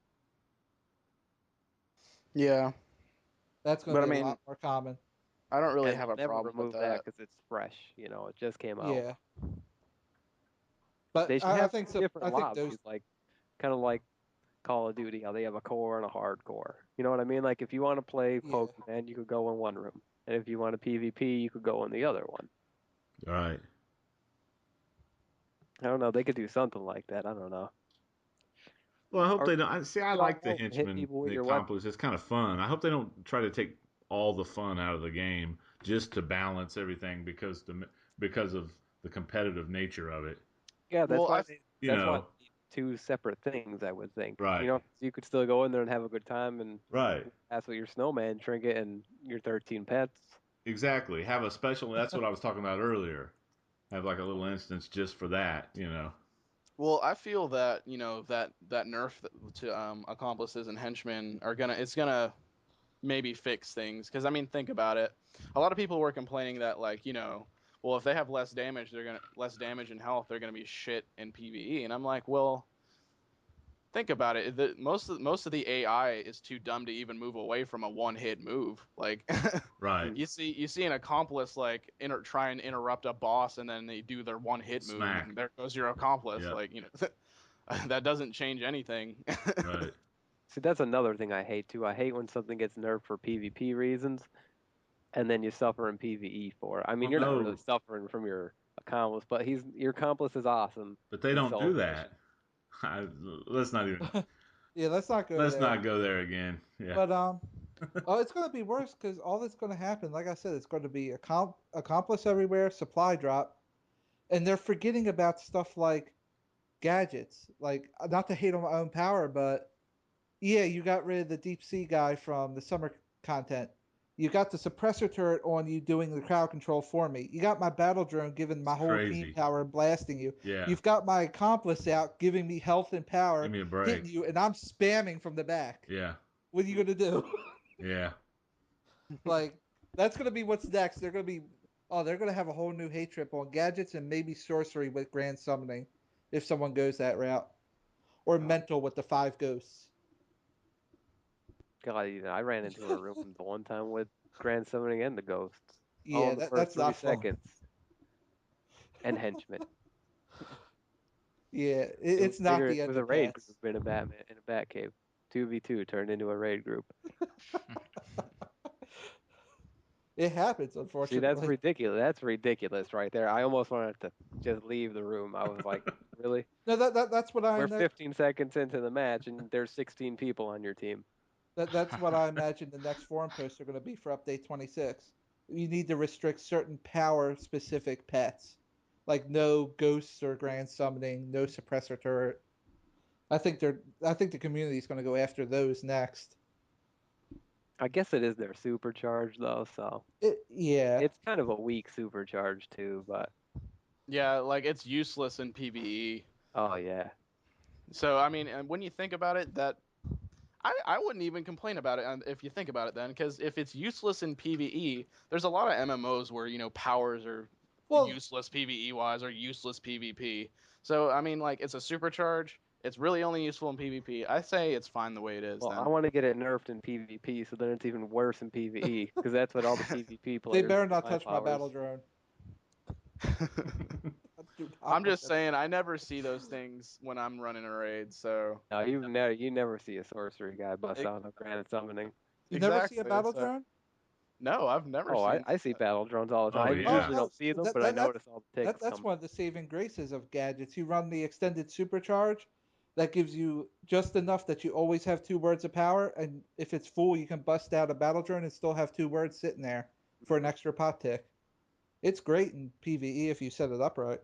yeah, That's going to but I be a mean, lot more common. I don't really And have they'll a never problem with remove that that. because it's fresh. It just came out. Yeah, but They should I have think two so. different I think those. lobbies, like kind of like Call of Duty, how they have a core and a hardcore. You know what I mean? Like if you want to play Yeah. Pokemon, you could go in one room, and if you want to PvP, you could go in the other one. All right. I don't know. They could do something like that. I don't know. Well, I hope Or they don't. See, I get all like the out and hit henchmen, people with the your weapon. accomplice. It's kind of fun. I hope they don't try to take all the fun out of the game just to balance everything because of the competitive nature of it. Yeah, Well, I You that's why know, they need two separate things. I would think. right, You could still go in there and have a good time and right, pass with your snowman trinket and your 13 pets. exactly. Have a special. That's what I was talking about earlier. Have like a little instance just for that. I feel that that nerf to accomplices and henchmen it's gonna maybe fix things because I mean think about it. A lot of people were complaining that well, if they have less damage and health, they're gonna be shit in PVE, and I'm like, well, think about it. Most of the AI is too dumb to even move away from a one hit move. Like Right. you see an accomplice like try and interrupt a boss, and then they do their one hit move, Smack. and there goes your accomplice. Yeah. Like that doesn't change anything. Right. See, that's another thing I hate too. I hate when something gets nerfed for PvP reasons, and then you suffer in PvE for it. I mean, Well, you're not really no, suffering from your accomplice, but he's your accomplice is awesome but they in don't do celebration. that. I, let's not even. Yeah, let's not go Let's there. not go there again. Yeah. But oh, it's going to be worse because all that's going to happen, like I said, it's going to be accomplice everywhere, supply drop, and they're forgetting about stuff like gadgets. Like, not to hate on my own power, but yeah, you got rid of the deep sea guy from the summer content. You got the suppressor turret on you doing the crowd control for me. You got my battle drone giving It's my whole team crazy. power and blasting you. Yeah. You've got my accomplice out giving me health and Give power, me a hitting break. you, and I'm spamming from the back. Yeah. What are you gonna do? Yeah. Like, that's gonna be what's next. They're gonna have a whole new hate trip on gadgets and maybe sorcery with grand summoning, if someone goes that route, or Oh, mental with the 5 ghosts. God, I ran into a room the one time with Grand Summoning and the Ghosts, all Yeah, in the first that's three not fun. seconds, and henchmen. Yeah, It was it's not bigger. the It end was a of raid pets. group in a Bat cave. 2v2 turned into a raid group. Yeah, It happens, See, unfortunately. that's ridiculous. That's ridiculous right there. I almost wanted to just leave the room. I was like, really? No, that's what We're 15 seconds into the match, and there's 16 people on your team. that's what I imagine the next forum posts are going to be for update 26. You need to restrict certain power specific pets, like no ghosts or grand summoning, no suppressor turret. I think the community is going to go after those next. I guess it is their supercharge though, so Yeah. it's kind of a weak supercharge too. But Yeah, like it's useless in PvE. oh yeah, So I mean, and when you think about it, that I wouldn't even complain about it if you think about it then, because if it's useless in PvE, there's a lot of MMOs where powers are Well, useless PvE wise or useless PvP. So I mean, like it's a supercharge. It's really only useful in PvP. I say it's fine the way it is. well, I Then want to get it nerfed in PvP, so then it's even worse in PvE because that's what all the PvP they players better do not my touch my battle powers. drone. I'm just saying I never see those things when I'm running a raid. So No, you never see a sorcery guy bust out a grand summoning. You never see a exactly. battle So drone? no, I've never Oh, seen. I see battle drones all the Oh, time. I yeah. usually don't see them, but I notice all the ticks That's coming. one of the saving graces of gadgets. You run the extended supercharge, that gives you just enough that you always have 2 words of power, and if it's full, you can bust out a battle drone and still have 2 words sitting there for an extra pot tick. It's great in PvE if you set it up right.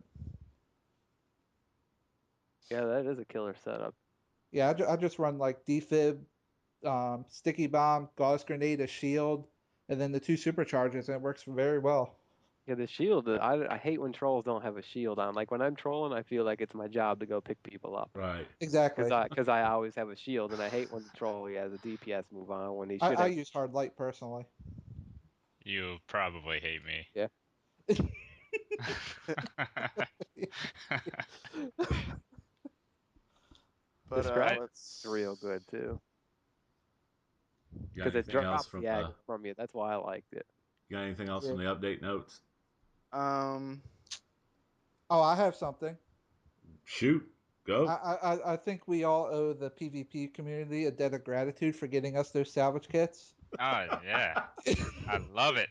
Yeah, that is a killer setup. Yeah, I just run like defib, sticky bomb, gauze grenade, a shield, and then the 2 supercharges, and it works very well. Yeah, the shield. I hate when trolls don't have a shield on. Like when I'm trolling, I feel like it's my job to go pick people up. Right. Exactly. Because I always have a shield, and I hate when the troll has a DPS move on when he should I have. use hard light personally. You probably hate me. Yeah. But The scratch let's. is real good too, Got because it anything else drops from the aggro from you. That's why I liked it. got anything else Yeah. from the update notes? Um. Oh, I have something. Shoot. Go. I think we all owe the PvP community a debt of gratitude for getting us those salvage kits. Oh yeah, I love it.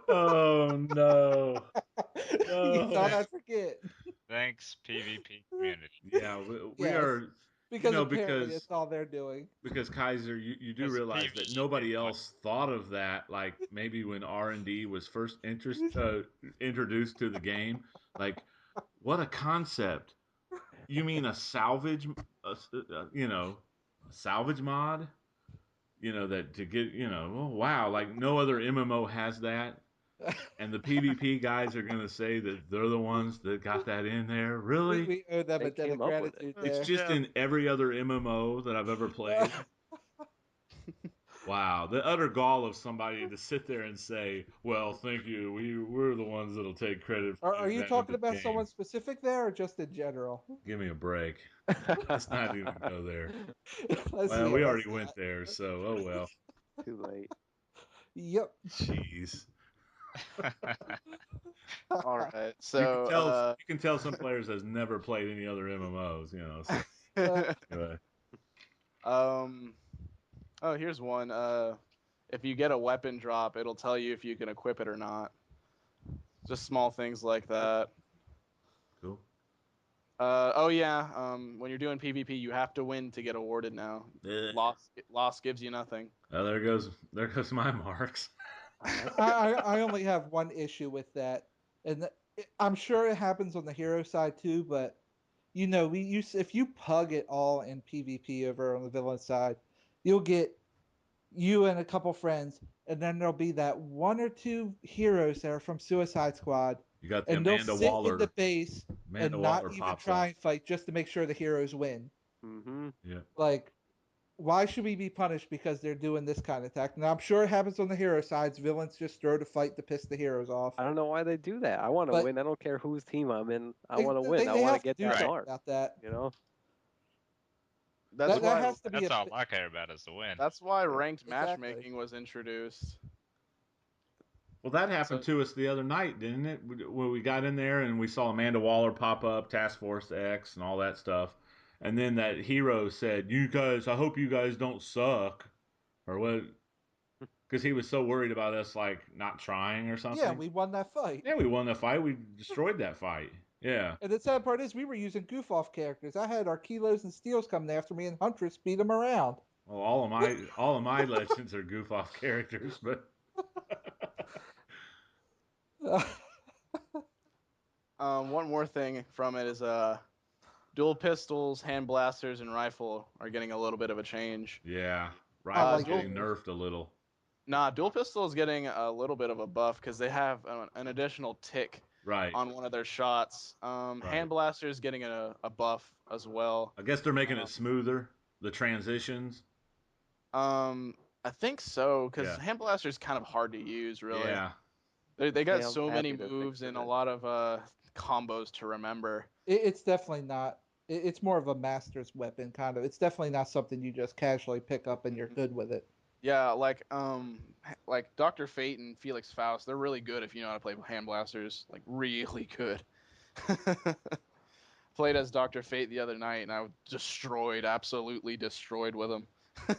Oh no. You No. thought I'd forget. Thanks, PvP community. Yeah, we Yes, are because apparently because it's all they're doing. Kaiser, you do Because realize that PvE nobody didn't want- else thought of that. Like maybe when R&D was first introduced to the game, like what a concept! You mean a salvage, a salvage mod? That to get, oh wow, like no other MMO has that. And the PvP guys are going to say that they're the ones that got that in there. Really? We owe them They a debt came of up with it. gratitude It's there. just in every other MMO that I've ever played. Wow, the utter gall of somebody to sit there and say, "Well, thank you. We're the ones that'll take credit for Are getting you that into talking the about game." someone specific there, or just in general? Give me a break. Let's not even go there. Let's Well, see. we Let's already went not. there, so oh well. Too late. Yep. Jeez. All right. You can So. tell some players has never played any other MMOs, So anyway. um. Oh, here's one. If you get a weapon drop, it'll tell you if you can equip it or not. Just small things like that. Cool. Oh yeah. When you're doing PvP, you have to win to get awarded now. Eh. Loss gives you nothing. Oh, there goes my marks. I only have one issue with that, and I'm sure it happens on the hero side too. But if you pug it all in PvP over on the villain side, you'll get you and a couple friends, and then there'll be that 1 or 2 heroes that are from Suicide Squad, You got the and they'll Amanda sit in the Waller. base Amanda and not Waller even pops try up. and fight just to make sure the heroes win. Mm-hmm. Yeah. Like, why should we be punished because they're doing this kind of attack? Now I'm sure it happens on the hero sides. Villains just throw to fight to piss the heroes off. I don't know why they do that. I want to But win. I don't care whose team I'm in. I they, want to win. I they want to have to get do that something mark. about that. You know. That's That why. has to be That's a all I care about is the win. That's why ranked Exactly. matchmaking was introduced. Well, that happened So to us the other night, didn't it? When we got in there and we saw Amanda Waller pop up, Task Force X, and all that stuff. And then that hero said, "You guys, I hope you guys don't suck," or what? Because he was so worried about us like not trying or something. Yeah, we won that fight. Yeah, we won the fight. We destroyed that fight. Yeah. And the sad part is we were using goof-off characters. I had our Kilos and Steels coming after me, and Huntress beat them around. Well, all of my legends are goof off characters, but One more thing from it is dual pistols, hand blasters, and rifle are getting a little bit of a change. yeah, rifle's like getting it. nerfed a little. Nah, dual pistol is getting a little bit of a buff because they have an additional tick Right. on one of their shots. Hand blaster is getting a buff as well. I guess they're making it smoother. The transitions. I think so because Yeah. hand blaster is kind of hard to use, really. Yeah. They got Yeah, I'm so many happy to moves fix and it. a lot of combos to remember. It's definitely not. It's more of a master's weapon, kind of. It's definitely not something you just casually pick up and you're good with it. Yeah, like Dr. Fate and Felix Faust, they're really good if you know how to play hand blasters. Like really good. Played as Dr. Fate the other night, and I was absolutely destroyed with them.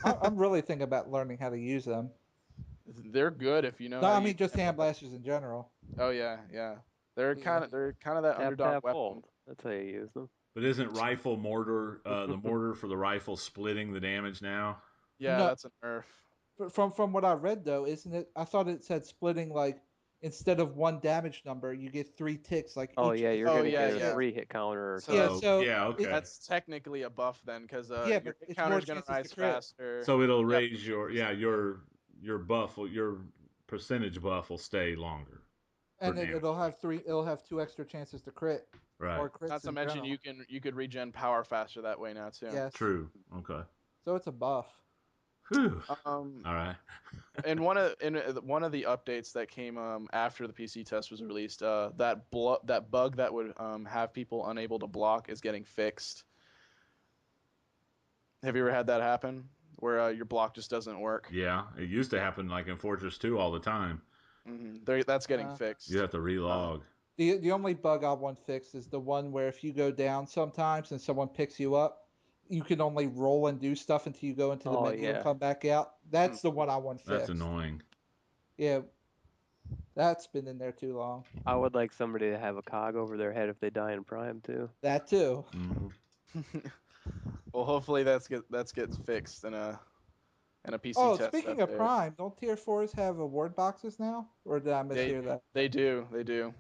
I'm really thinking about learning how to use them. They're good if you know No, how I to mean use just hand hand blasters in general. Oh yeah. They're Yeah. kind of that Tap, underdog tap, weapon. hold. That's how you use them. But isn't rifle mortar the mortar for the rifle splitting the damage now? Yeah, No. that's a nerf. From what I read though, isn't it? I thought it said splitting like instead of one damage number, you get 3 ticks. Like Oh each. yeah, you're Oh, gonna yeah, get a yeah. 3-hit counter or So- Yeah. something. So yeah, okay. That's technically a buff then, because Yeah, your but hit it's counter's more gonna chances to rise crit. faster. So it'll Yeah, raise your buff, your percentage buff will stay longer. And for damage. it'll have 3. It'll have 2 extra chances to crit Right. or crits. Not to in mention general. you could regen power faster that way now too. Yes. True. Okay. So it's a buff. Whew. Um, All right. and one of the updates that came after the PC test was released, that bug that would have people unable to block is getting fixed. Have you ever had that happen where your block just doesn't work? Yeah, it used to happen like in Fortress 2 all the time. That's getting Uh, fixed. You have to relog. The only bug I want fixed is the one where if you go down sometimes and someone picks you up, you can only roll and do stuff until you go into the Oh, menu and yeah. come back out. That's the one I want That's fixed. annoying. Yeah, that's been in there too long. I would like somebody to have a cog over their head if they die in Prime too. That too. Well, hopefully that gets fixed in a PC Oh, test. speaking of Prime, don't Tier 4s have award boxes now? Or did I mishear that? They do.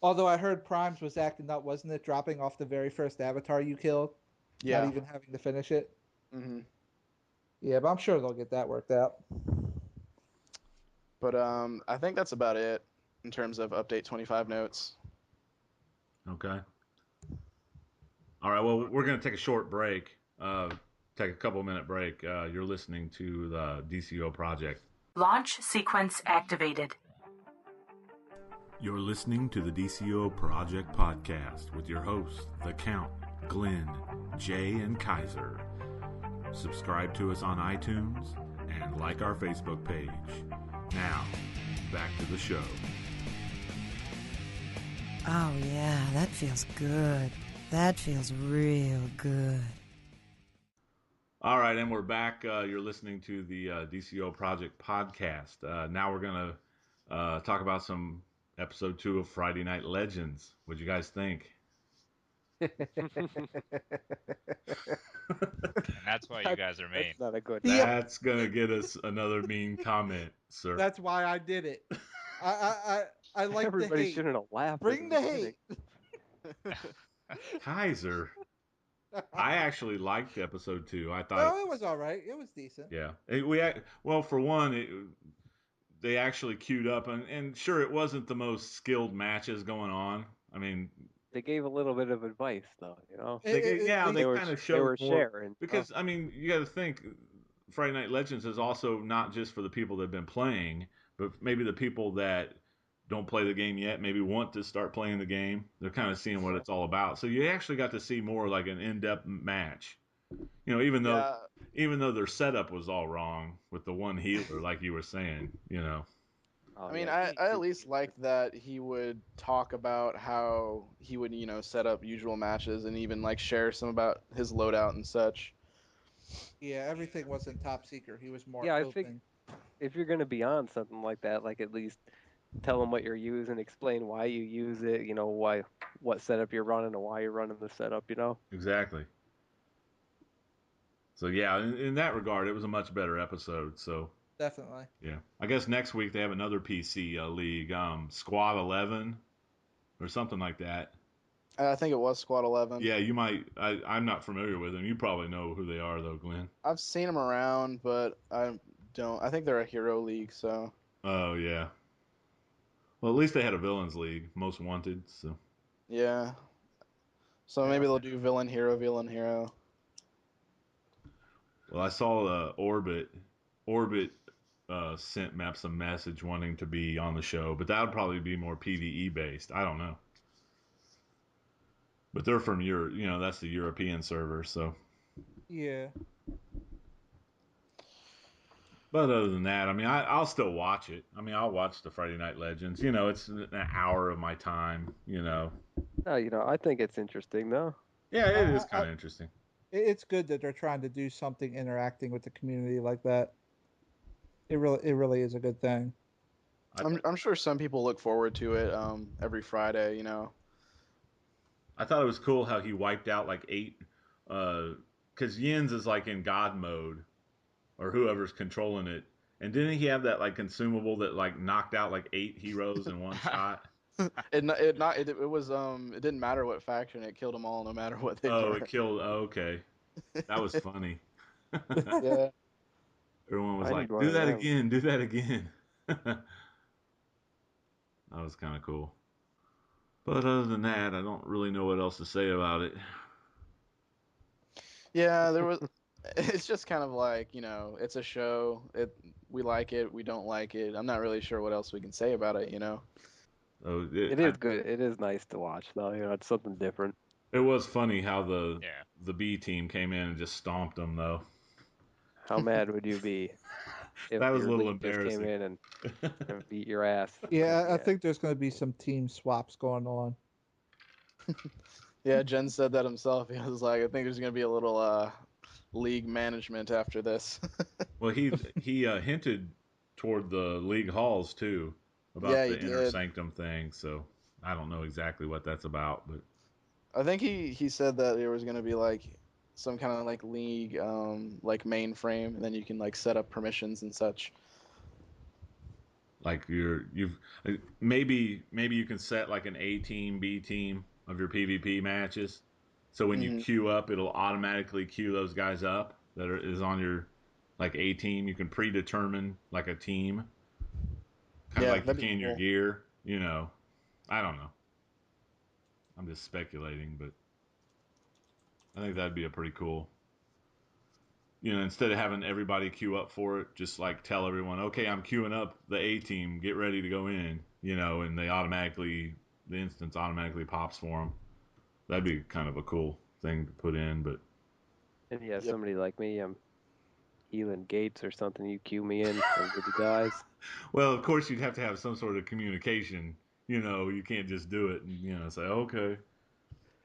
Although I heard Prime's was acting up, wasn't it? Dropping off the very first avatar you killed, Yeah. not even having to finish it. Mm-hmm. Yeah, but I'm sure they'll get that worked out. But I think that's about it in terms of update 25 notes. Okay. All right. Well, we're going to take a short break. Take a couple-minute break. You're listening to the DCUO project. Launch sequence activated. You're listening to the DCUO Project Podcast with your hosts, The Count, Glenn, Jay, and Kaiser. Subscribe to us on iTunes and like our Facebook page. Now, back to the show. Oh, yeah, that feels good. That feels real good. All right, and we're back. You're listening to the DCO Project Podcast. Now we're going to talk about some episode 2 of Friday Night Legends. What'd you guys think? And that's why you guys are mean. That's not a good. That's going to get us another mean comment, sir. That's why I did it. I like the Everybody hate. shouldn't have laughed. Bring the hate. Kaiser. I actually liked episode 2. I thought No, it was all right. It was decent. Yeah. Well, for one, they actually queued up, and sure, it wasn't the most skilled matches going on. I mean, They gave a little bit of advice, though. You know. they They were- kind of they showed were more sharing because I mean, you got to think Friday Night Legends is also not just for the people that have been playing, but maybe the people that don't play the game yet, maybe want to start playing the game. They're kind of seeing what it's all about. So you actually got to see more like an in-depth match. You know, even though their setup was all wrong with the one healer, like you were saying, you know. Oh, I mean, yeah. I at least liked that he would talk about how he would, set up usual matches and even like share some about his loadout and such. Yeah, everything wasn't top secret. He was more Yeah, open. if you're gonna be on something like that, like at least tell them what you're using, explain why you use it, what setup you're running and why you're running the setup. Exactly. So yeah, in that regard, it was a much better episode. So Definitely. yeah, I guess next week they have another PC league, Squad 11 or something like that. I think it was Squad 11. Yeah, you might. I'm not familiar with them. You probably know who they are though, Glenn. I've seen them around, but I don't. I think they're a hero league, so. Oh yeah. Well, at least they had a villains league, most wanted. So Yeah. So maybe they'll do villain hero, villain hero. well, I saw Orbit. Orbit sent Maps a message wanting to be on the show, but that would probably be more PVE based. I don't know. But they're from Europe. That's the European server. So, Yeah. but other than that, I mean, I'll still watch it. I mean, I'll watch the Friday Night Legends. It's an hour of my time. I think it's interesting though. Yeah, it is I, kind of interesting. it's good that they're trying to do something interacting with the community like that. It really is a good thing. I'm sure some people look forward to it every Friday, I thought it was cool how he wiped out like 8, because Yin's is like in God mode, or whoever's controlling it. And didn't he have that like consumable that like knocked out like 8 heroes in one shot? It didn't matter what faction, it killed them all no matter what they Oh, were. it killed. Oh, okay, that was funny. Yeah. Everyone was I need like, one "Do of that them. again, do that again." That was kind of cool. But other than that, I don't really know what else to say about it. Yeah, there was it's just kind of like, it's a show. We like it, we don't like it. I'm not really sure what else we can say about it. So It is good. It is nice to watch though. It's something different. it was funny how Yeah. the B team came in and just stomped them though. How mad would you be if That was a your little league just came embarrassing. in and beat your ass? Yeah, I Yeah. think there's going to be some team swaps going on. Yeah, Jen said that himself. He was like, I think there's gonna be a little league management after this. Well, he hinted toward the league halls too about Yeah, he the inner did. sanctum thing. So I don't know exactly what that's about, but I think he said that there was gonna be like some kind of like league like mainframe, and then you can like set up permissions and such. like you've maybe you can set like an A team, B team of your PvP matches. So when you Hmm. queue up, it'll automatically queue those guys up is on your like A team. You can predetermine like a team, kind of Yeah, like you that'd be can your cool. gear. I don't know. I'm just speculating, but I think that'd be a pretty cool. Instead of having everybody queue up for it, just like tell everyone, okay, I'm queuing up the A team, get ready to go in, and the instance automatically pops for them. That'd be kind of a cool thing to put in, but And yeah, Yep. somebody like me, I'm healing gates or something. You cue me in, everybody dies. well, of course, you'd have to have some sort of communication. You can't just do it and say, okay,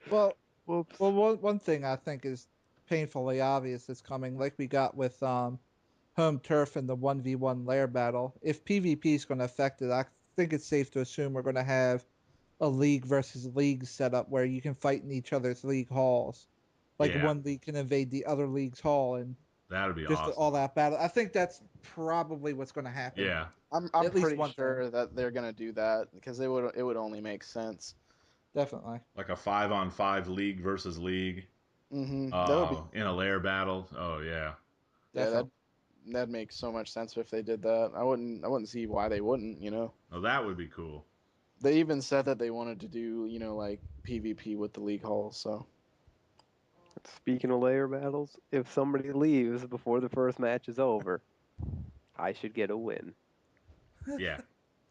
Well, Whoops. one thing I think is painfully obvious is coming, like we got with home turf and the 1v1 lair battle. If PvP is going to affect it, I think it's safe to assume we're going to have a league versus league setup where you can fight in each other's league halls. Like yeah, one league can invade the other league's hall and that'd be just awesome. all that battle. I think that's probably what's going to happen. Yeah, I'm At least pretty one thing, sure that they're gonna do that because it would only make sense. definitely. like a 5-on-5 league versus league, That would be in a lair battle. Oh yeah, yeah Definitely. that makes so much sense if they did that. I wouldn't see why they wouldn't. oh that would be cool. They even said that they wanted to do like PvP with the league halls. So Speaking of layer battles, if somebody leaves before the first match is over, I should get a win. Yeah,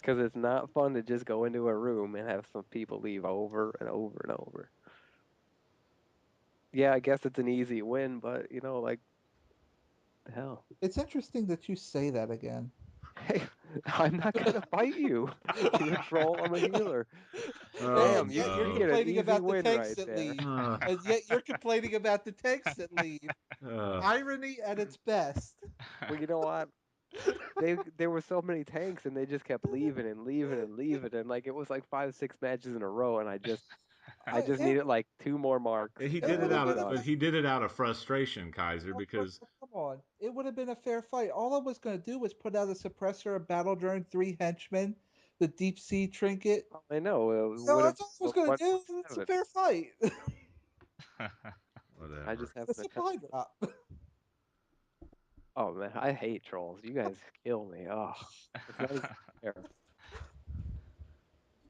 Because it's not fun to just go into a room and have some people leave over and over and over. Yeah, I guess it's an easy win, but like the hell. It's interesting that you say that again. Hey, I'm not gonna fight you. You're a troll, I'm a healer. oh And Bam, yet you're you no. get an complaining easy about the win tanks right that there. leave. And yet you're complaining about the tanks that leave. Uh, Irony at its best. Well, you know what? there were so many tanks, and they just kept leaving and leaving and leaving, and like it was like 5, 6 matches in a row, and I just needed like 2 more marks. He It did it would have out been of, a but he did it out of frustration, Kaiser, because come on. It would have been a fair fight. All I was going to do was put out a suppressor, a battle drone, 3 henchmen, the deep sea trinket. I know it No, would have that's all I was going to do. It's a 1.7. fair fight. whatever. I just have It's an a attack. supply drop. Oh man, I hate trolls. You guys kill me. Oh, it's not even fair.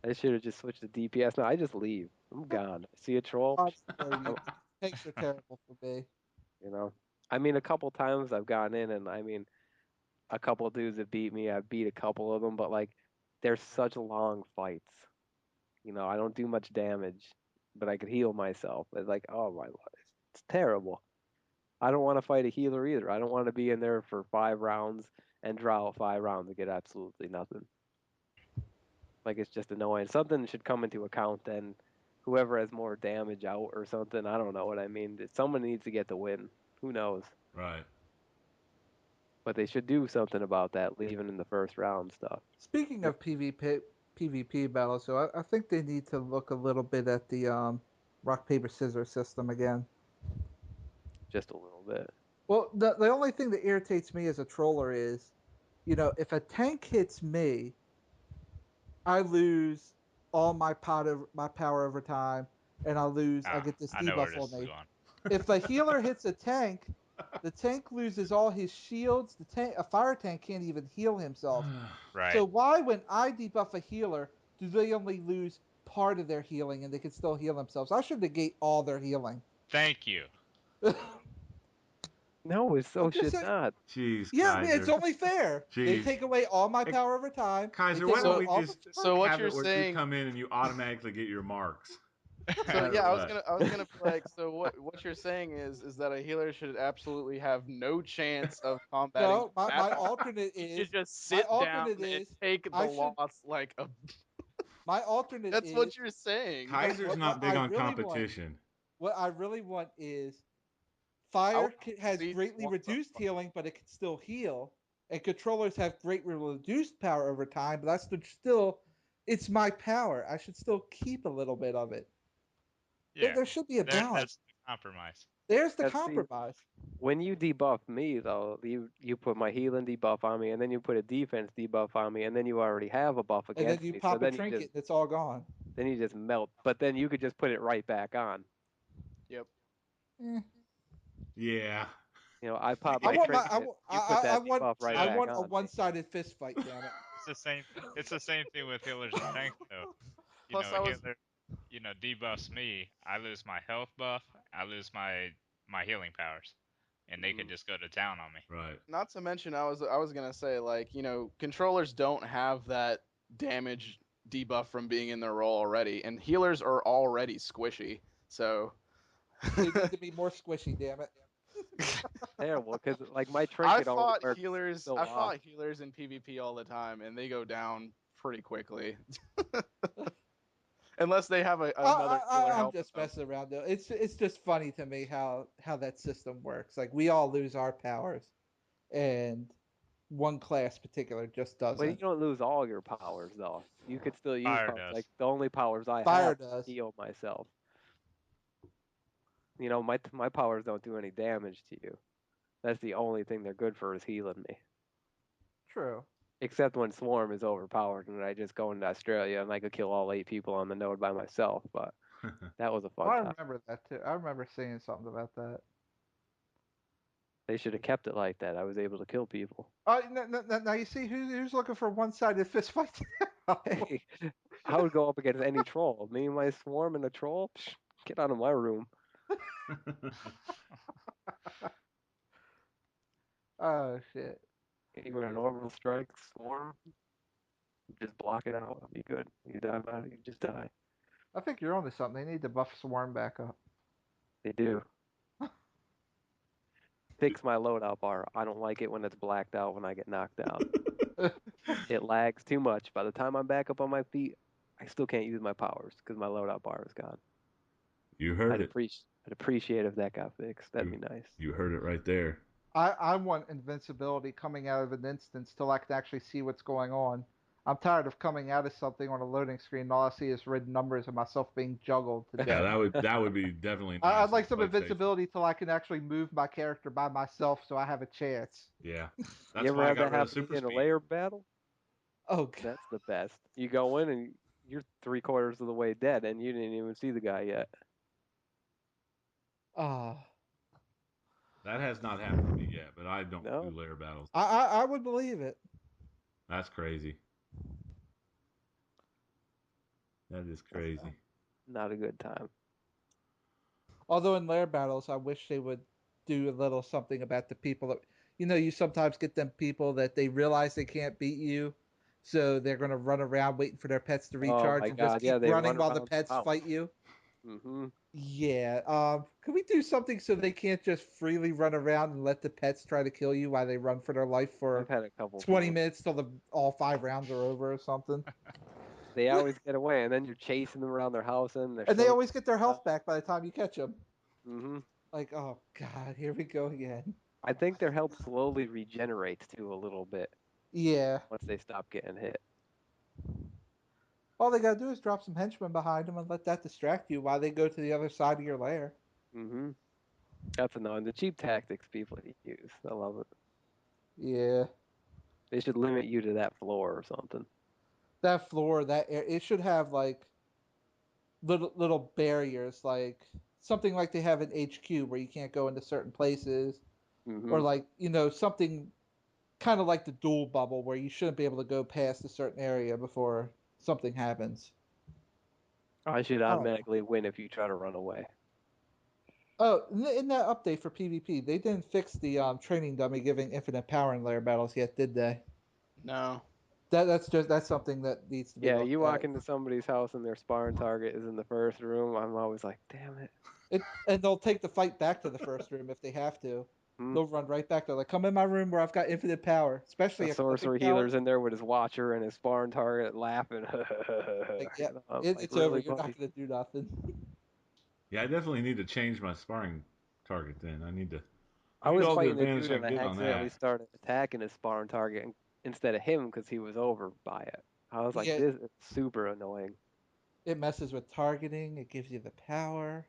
I should have just switched to DPS. No, I just leave. I'm gone. I see a troll. Oh, Tanks are terrible for me. you know, I mean, a couple times I've gotten in, and I mean, a couple dudes that beat me. I beat a couple of them, but like, they're such long fights. I don't do much damage, but I could heal myself. It's like, oh my lord, it's terrible. I don't want to fight a healer either. I don't want to be in there for 5 rounds and draw out 5 rounds and get absolutely nothing. Like it's just annoying. Something should come into account then. Whoever has more damage out or something. I don't know what I mean. Someone needs to get the win. Who knows? Right. But they should do something about that, leaving in the first round stuff. Speaking of PvP battles, so I think they need to look a little bit at the rock paper scissors system again. Just a little bit. Well, the only thing that irritates me as a troller is, if a tank hits me, I lose all my power over time, and I get this I know where debuff on this is me. going. If a healer hits a tank, the tank loses all his shields. A fire tank can't even heal himself. Right. So why, when I debuff a healer, do they only lose part of their healing and they can still heal themselves? I should negate all their healing. Thank you. No, it so I'm just should saying. not. Jeez, Yeah, Kaiser. it's only fair. They Jeez. take away all my power over time. Kaiser, They why take don't away we all just So what have you're it where you saying? come in and you automatically get your marks? So No yeah, matter I was what. gonna be like, so what you're saying is that a healer should absolutely have no chance of combating No, my, at my all. alternate You should is just my sit down alternate and is take the I should loss like a. my alternate That's is what you're saying. Kaiser's not big on competition. What I really want is I fire would has at least greatly want the reduced healing, but it can still heal. And controllers have greatly reduced power over time, but still, it's my power. I should still keep a little bit of it. Yeah. There should be a balance. That's the compromise. There's the And see, compromise. when you debuff me though, you put my healing debuff on me, and then you put a defense debuff on me, and then you already have a buff And then against you me. So pop a trinket and it's all gone. then you just melt. But then you could just put it right back on. Yep. Eh. Yeah. I pop I my want trinket. You put that debuff right I back want a on me. one-sided fist fight. Damn it! It's the same. It's the same thing with healers and tanks, though. Plus, A I was healer, debuffs me. I lose my health buff. I lose my healing powers, and they could just go to town on me. Right. not to mention I was gonna say, like, controllers don't have that damage debuff from being in their role already, and healers are already squishy. So They need to be more squishy. Damn it! Terrible, because like my I trinket only fought works healers. so I long. fought healers in PvP all the time, and they go down pretty quickly, unless they have another healer I'm helping just them. messing around though. It's just funny to me how that system works. Like we all lose our powers, and one class particular just But you doesn't. don't lose all your powers though. You could still use Fire powers. does. Like the only powers I Fire have does. heal myself. My powers don't do any damage to you. That's the only thing they're good for is healing me. True. Except when Swarm is overpowered and I just go into Australia and I could kill all 8 people on the node by myself. But that was a fun I time. remember that too. I remember saying something about that. They should have kept it like that. I was able to kill people. Now you see who's looking for one-sided fist fight. Hey, I would go up against any troll. Me and my Swarm and a troll? Psh, get out of my room. Oh shit! Even a normal strike, Swarm, just block it out. Be good. You die about it, you just die. I think you're onto something. They need to buff Swarm back up. They do. Fix my loadout bar. I don't like it when it's blacked out when I get knocked down. It lags too much. By the time I'm back up on my feet, I still can't use my powers because my loadout bar is gone. You heard it. I'd appreciate if that got fixed. That'd be nice. You heard it right there. I want invincibility coming out of an instance till I can actually see what's going on. I'm tired of coming out of something on a loading screen and all I see is red numbers and myself being juggled to Yeah, death. that would be definitely nice I'd like on some PlayStation. invincibility till I can actually move my character by myself so I have a chance. Yeah, You that's ever why I have got that rid of happen super in a speed. layer battle? Oh, God. That's the best. You go in and you're 3/4 of the way dead, and you didn't even see the guy yet. Ah. That has not happened to me yet, but I don't No. do layer battles. I would believe it. That's crazy. That is crazy. Not a good time. Although in lair battles, I wish they would do a little something about the people that, you sometimes get them people that they realize they can't beat you, so they're going to run around waiting for their pets to Oh recharge my and just God! Yeah, keep they running run while the around the pets house. fight you. Mm-hmm. Yeah. Can we do something so they can't just freely run around and let the pets try to kill you while they run for their life for I've had a couple 20 people. minutes till all 5 rounds are over or something? They always get away, and then you're chasing them around their house, and they're And they always get their health back by the time you catch them. Mm-hmm. Like, oh God, here we go again. I think their health slowly regenerates too a little bit Yeah. once they stop getting hit. All they gotta do is drop some henchmen behind them and let that distract you while they go to the other side of your lair. Mm-hmm. That's annoying. The cheap tactics people use. I love it. Yeah. They should limit you to that floor or something. That floor, that air, it should have like little barriers, like something like they have in HQ where you can't go into certain places, or Mm-hmm. like something kind of like the duel bubble where you shouldn't be able to go past a certain area before something happens. I should I don't know. automatically win if you try to run away. Oh, in that update for PvP, they didn't fix the training dummy giving infinite power in layer battles yet, did they? No. That's something that needs to be Yeah, looked you at. walk into somebody's house and their sparring target is in the first room. I'm always like, damn it. And they'll take the fight back to the first room if they have to. Hmm? They'll run right back there. Like, come in my room where I've got infinite power, The especially a big sorcerer tower. healer's in there with his watcher and his sparring target laughing. Like, yeah, I'm like, it's over. really, You're not buddy? gonna do nothing. Yeah, I definitely need to change my sparring target then. I need to I use was all the fighting a advantage dude I and can I get on accidentally that. started attacking his sparring target instead of him because he was over by it. I was like, Yeah, this is super annoying. it messes with targeting. It gives you the power.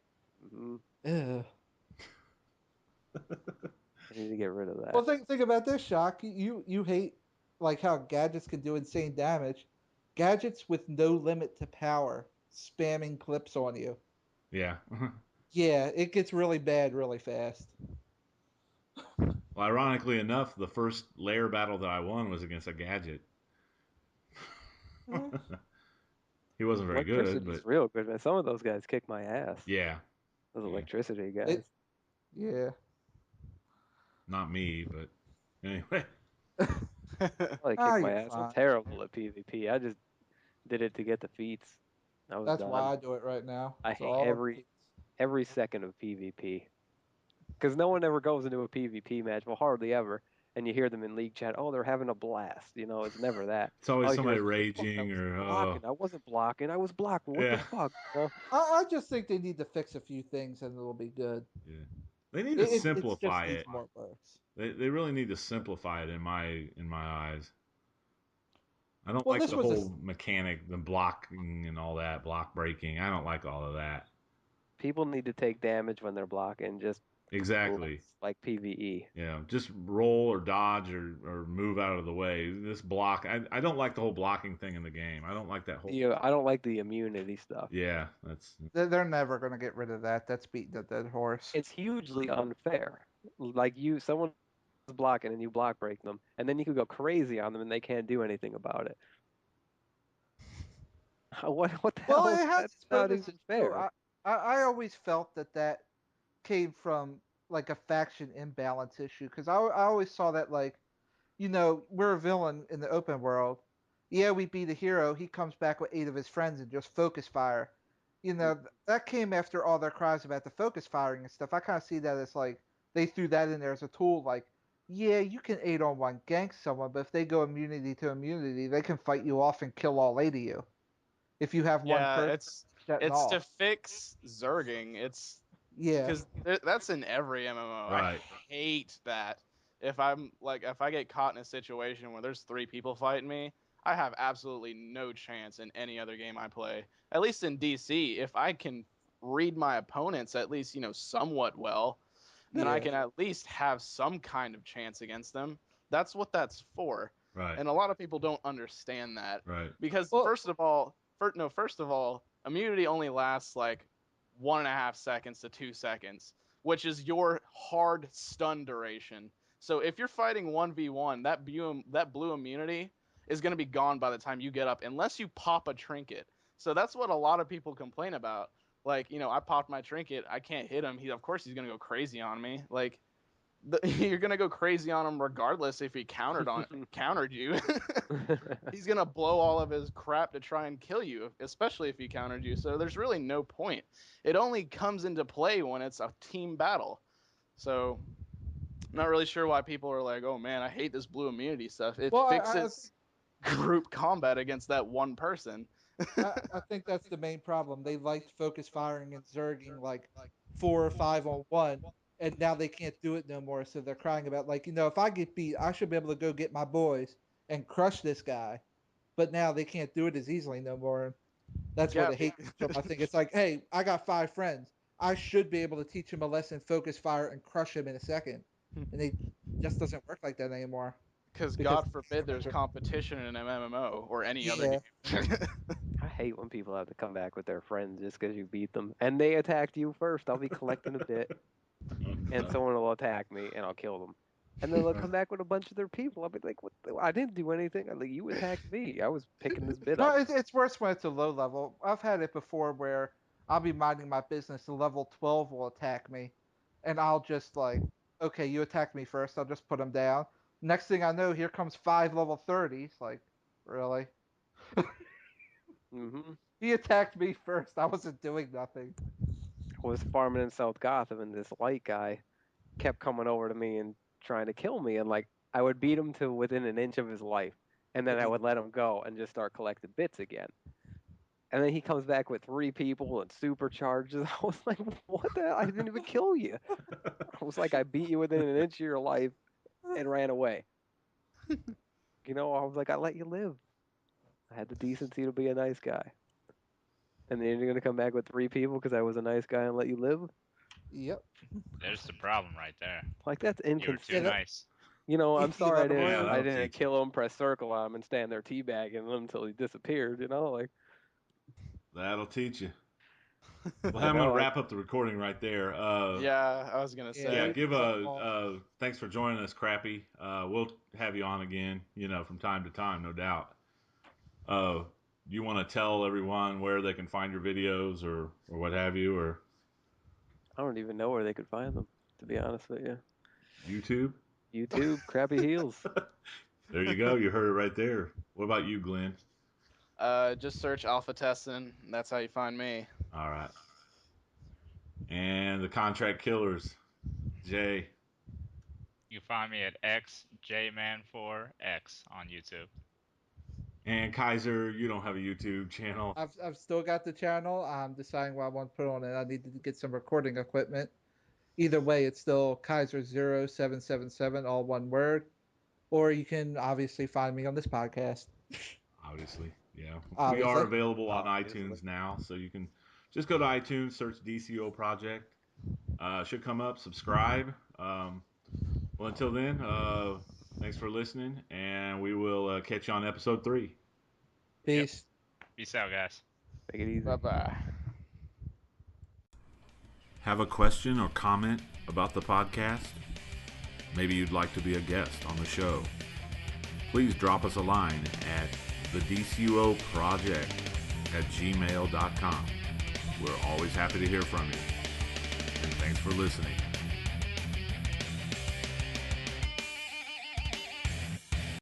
Hmm. Ugh. I need to get rid of Well, that. think about this, Shock. You hate like how gadgets can do insane damage. Gadgets with no limit to power, spamming clips on you. Yeah. Yeah, it gets really bad really fast. Well, ironically enough, the first layer battle that I won was against a gadget. Eh, He wasn't very good, Electricity's but real good, man. Some of those guys kick my ass. yeah, Those yeah. electricity It, guys. yeah. Not me, but anyway. Probably kick Ah, my you're ass. I'm fine. terrible at PvP. I just did it to get the feats. I was That's why done. I do it right now. I It's hate all every second of PvP. Because no one ever goes into a PvP match, well, hardly ever. And you hear them in league chat, oh, they're having a blast. It's never that. It's always All you hear somebody is, what the fuck? I raging was or blocking. I wasn't blocking. I was blocking. What the yeah, fuck? I just think they need to fix a few things and it'll be good. yeah. They need to It just simplify needs it. more works. They really need to simplify it in my eyes. I don't Well, like this the was a whole mechanic, the blocking and all that, block breaking. I don't like all of that. People need to take damage when they're blocking, just Exactly. less like PvE. Yeah, just roll or dodge or move out of the way. This block, I don't like the whole blocking thing in the game. I don't like that whole. I don't like the immunity stuff. Yeah, that's they're never going to get rid of that. That's beating a dead horse. It's hugely unfair. Like someone's blocking and you block break them, and then you could go crazy on them and they can't do anything about it. What the Well, hell it is has that? its Not purposes even too. fair. I always felt that came from like a faction imbalance issue because I always saw that like we're a villain in the open world. Yeah, we beat a hero. He comes back with 8 of his friends and just focus fire. That came after all their cries about the focus firing and stuff. I kind of see that as like they threw that in there as a tool. Like, yeah, you can 8-on-1 gank someone, but if they go immunity to immunity, they can fight you off and kill all 8 of you. If you have one Yeah, person shutting it's to off. fix zerging. It's Yeah. because that's in every MMO. I right. hate that. if I get caught in a situation where there's 3 people fighting me, I have absolutely no chance in any other game I play. At least in DC, if I can read my opponents at least, somewhat well, then I Yeah. can at least have some kind of chance against them. That's what that's for. Right. And a lot of people don't understand that. Right. Because Well- first of all, immunity only lasts like 1.5 seconds to 2 seconds, which is your hard stun duration. So if you're fighting 1v1, that blue immunity is going to be gone by the time you get up, unless you pop a trinket. So that's what a lot of people complain about. Like, I popped my trinket, I can't hit him. Of course he's going to go crazy on me. Like, you're going to go crazy on him regardless if he countered you. He's going to blow all of his crap to try and kill you, especially if he countered you. So there's really no point. It only comes into play when it's a team battle. So I'm not really sure why people are like, oh man, I hate this blue immunity stuff. It Well, fixes group combat against that one person. I think that's the main problem. They liked focus firing and zerging like 4 or 5 on 1, and now they can't do it no more. So they're crying about like, if I get beat, I should be able to go get my boys and crush this guy. But now they can't do it as easily no more. That's where Yeah, the hate comes from. I think it's like, hey, I got 5 friends. I should be able to teach him a lesson, focus fire, and crush him in a second. And it just doesn't work like that anymore. Because Because- God forbid there's competition in an MMO or any other Yeah. game. I hate when people have to come back with their friends just because you beat them. And they attacked you first. I'll be collecting a bit, and someone will attack me, and I'll kill them. And then they'll come back with a bunch of their people. I'll be like, "What? I didn't do anything. I'm like, you attacked me. I was picking this bit No, up." it's worse when it's a low level. I've had it before where I'll be minding my business, the level 12 will attack me, and I'll just like, okay, you attacked me first. I'll just put him down. Next thing I know, here comes 5 level 30s. Like, really? hmm He attacked me first. I wasn't doing nothing. I was farming in South Gotham, and this light guy kept coming over to me and trying to kill me. And like, I would beat him to within an inch of his life, and then I would let him go and just start collecting bits again. And then he comes back with 3 people and supercharges. I was like, what the hell? I didn't even kill you. I was like, I beat you within an inch of your life and ran away. I was like, I let you live. I had the decency to be a nice guy. And then you're going to come back with 3 people because I was a nice guy and let you live? Yep. There's the problem right there. Like, that's You were too inconsistent. nice. I'm sorry I didn't, Yeah, I that'll didn't teach kill him, press circle on him, and stand there teabagging him until he disappeared, like. That'll teach you. Well, I'm going to wrap up the recording right there. Yeah, I was gonna say. Yeah, we give can cut off. thanks for joining us, Crappy. We'll have you on again, from time to time, no doubt. You want to tell everyone where they can find your videos or what have you, or I don't even know where they could find them, to be honest with you. YouTube? YouTube, Crappy Heels. There you go. You heard it right there. What about you, Glenn? Just search Alpha Testin. That's how you find me. All right. And the Contract Killers, Jay. You find me at xjman4x on YouTube. And Kaiser, you don't have a YouTube channel. I've still got the channel. I'm deciding what I want to put on it. I need to get some recording equipment. Either way, it's still Kaiser0777, all one word. Or you can obviously find me on this podcast. Obviously, yeah. We Obviously. are available on Obviously. iTunes now, so you can just go to iTunes, search DCUO Project. Should come up. Subscribe. Well, until then, thanks for listening, and we will catch you on episode 3. Peace. Peace out, guys. Take it easy. Bye-bye. Have a question or comment about the podcast? Maybe you'd like to be a guest on the show. Please drop us a line at thedcuoproject@gmail.com. We're always happy to hear from you. And thanks for listening.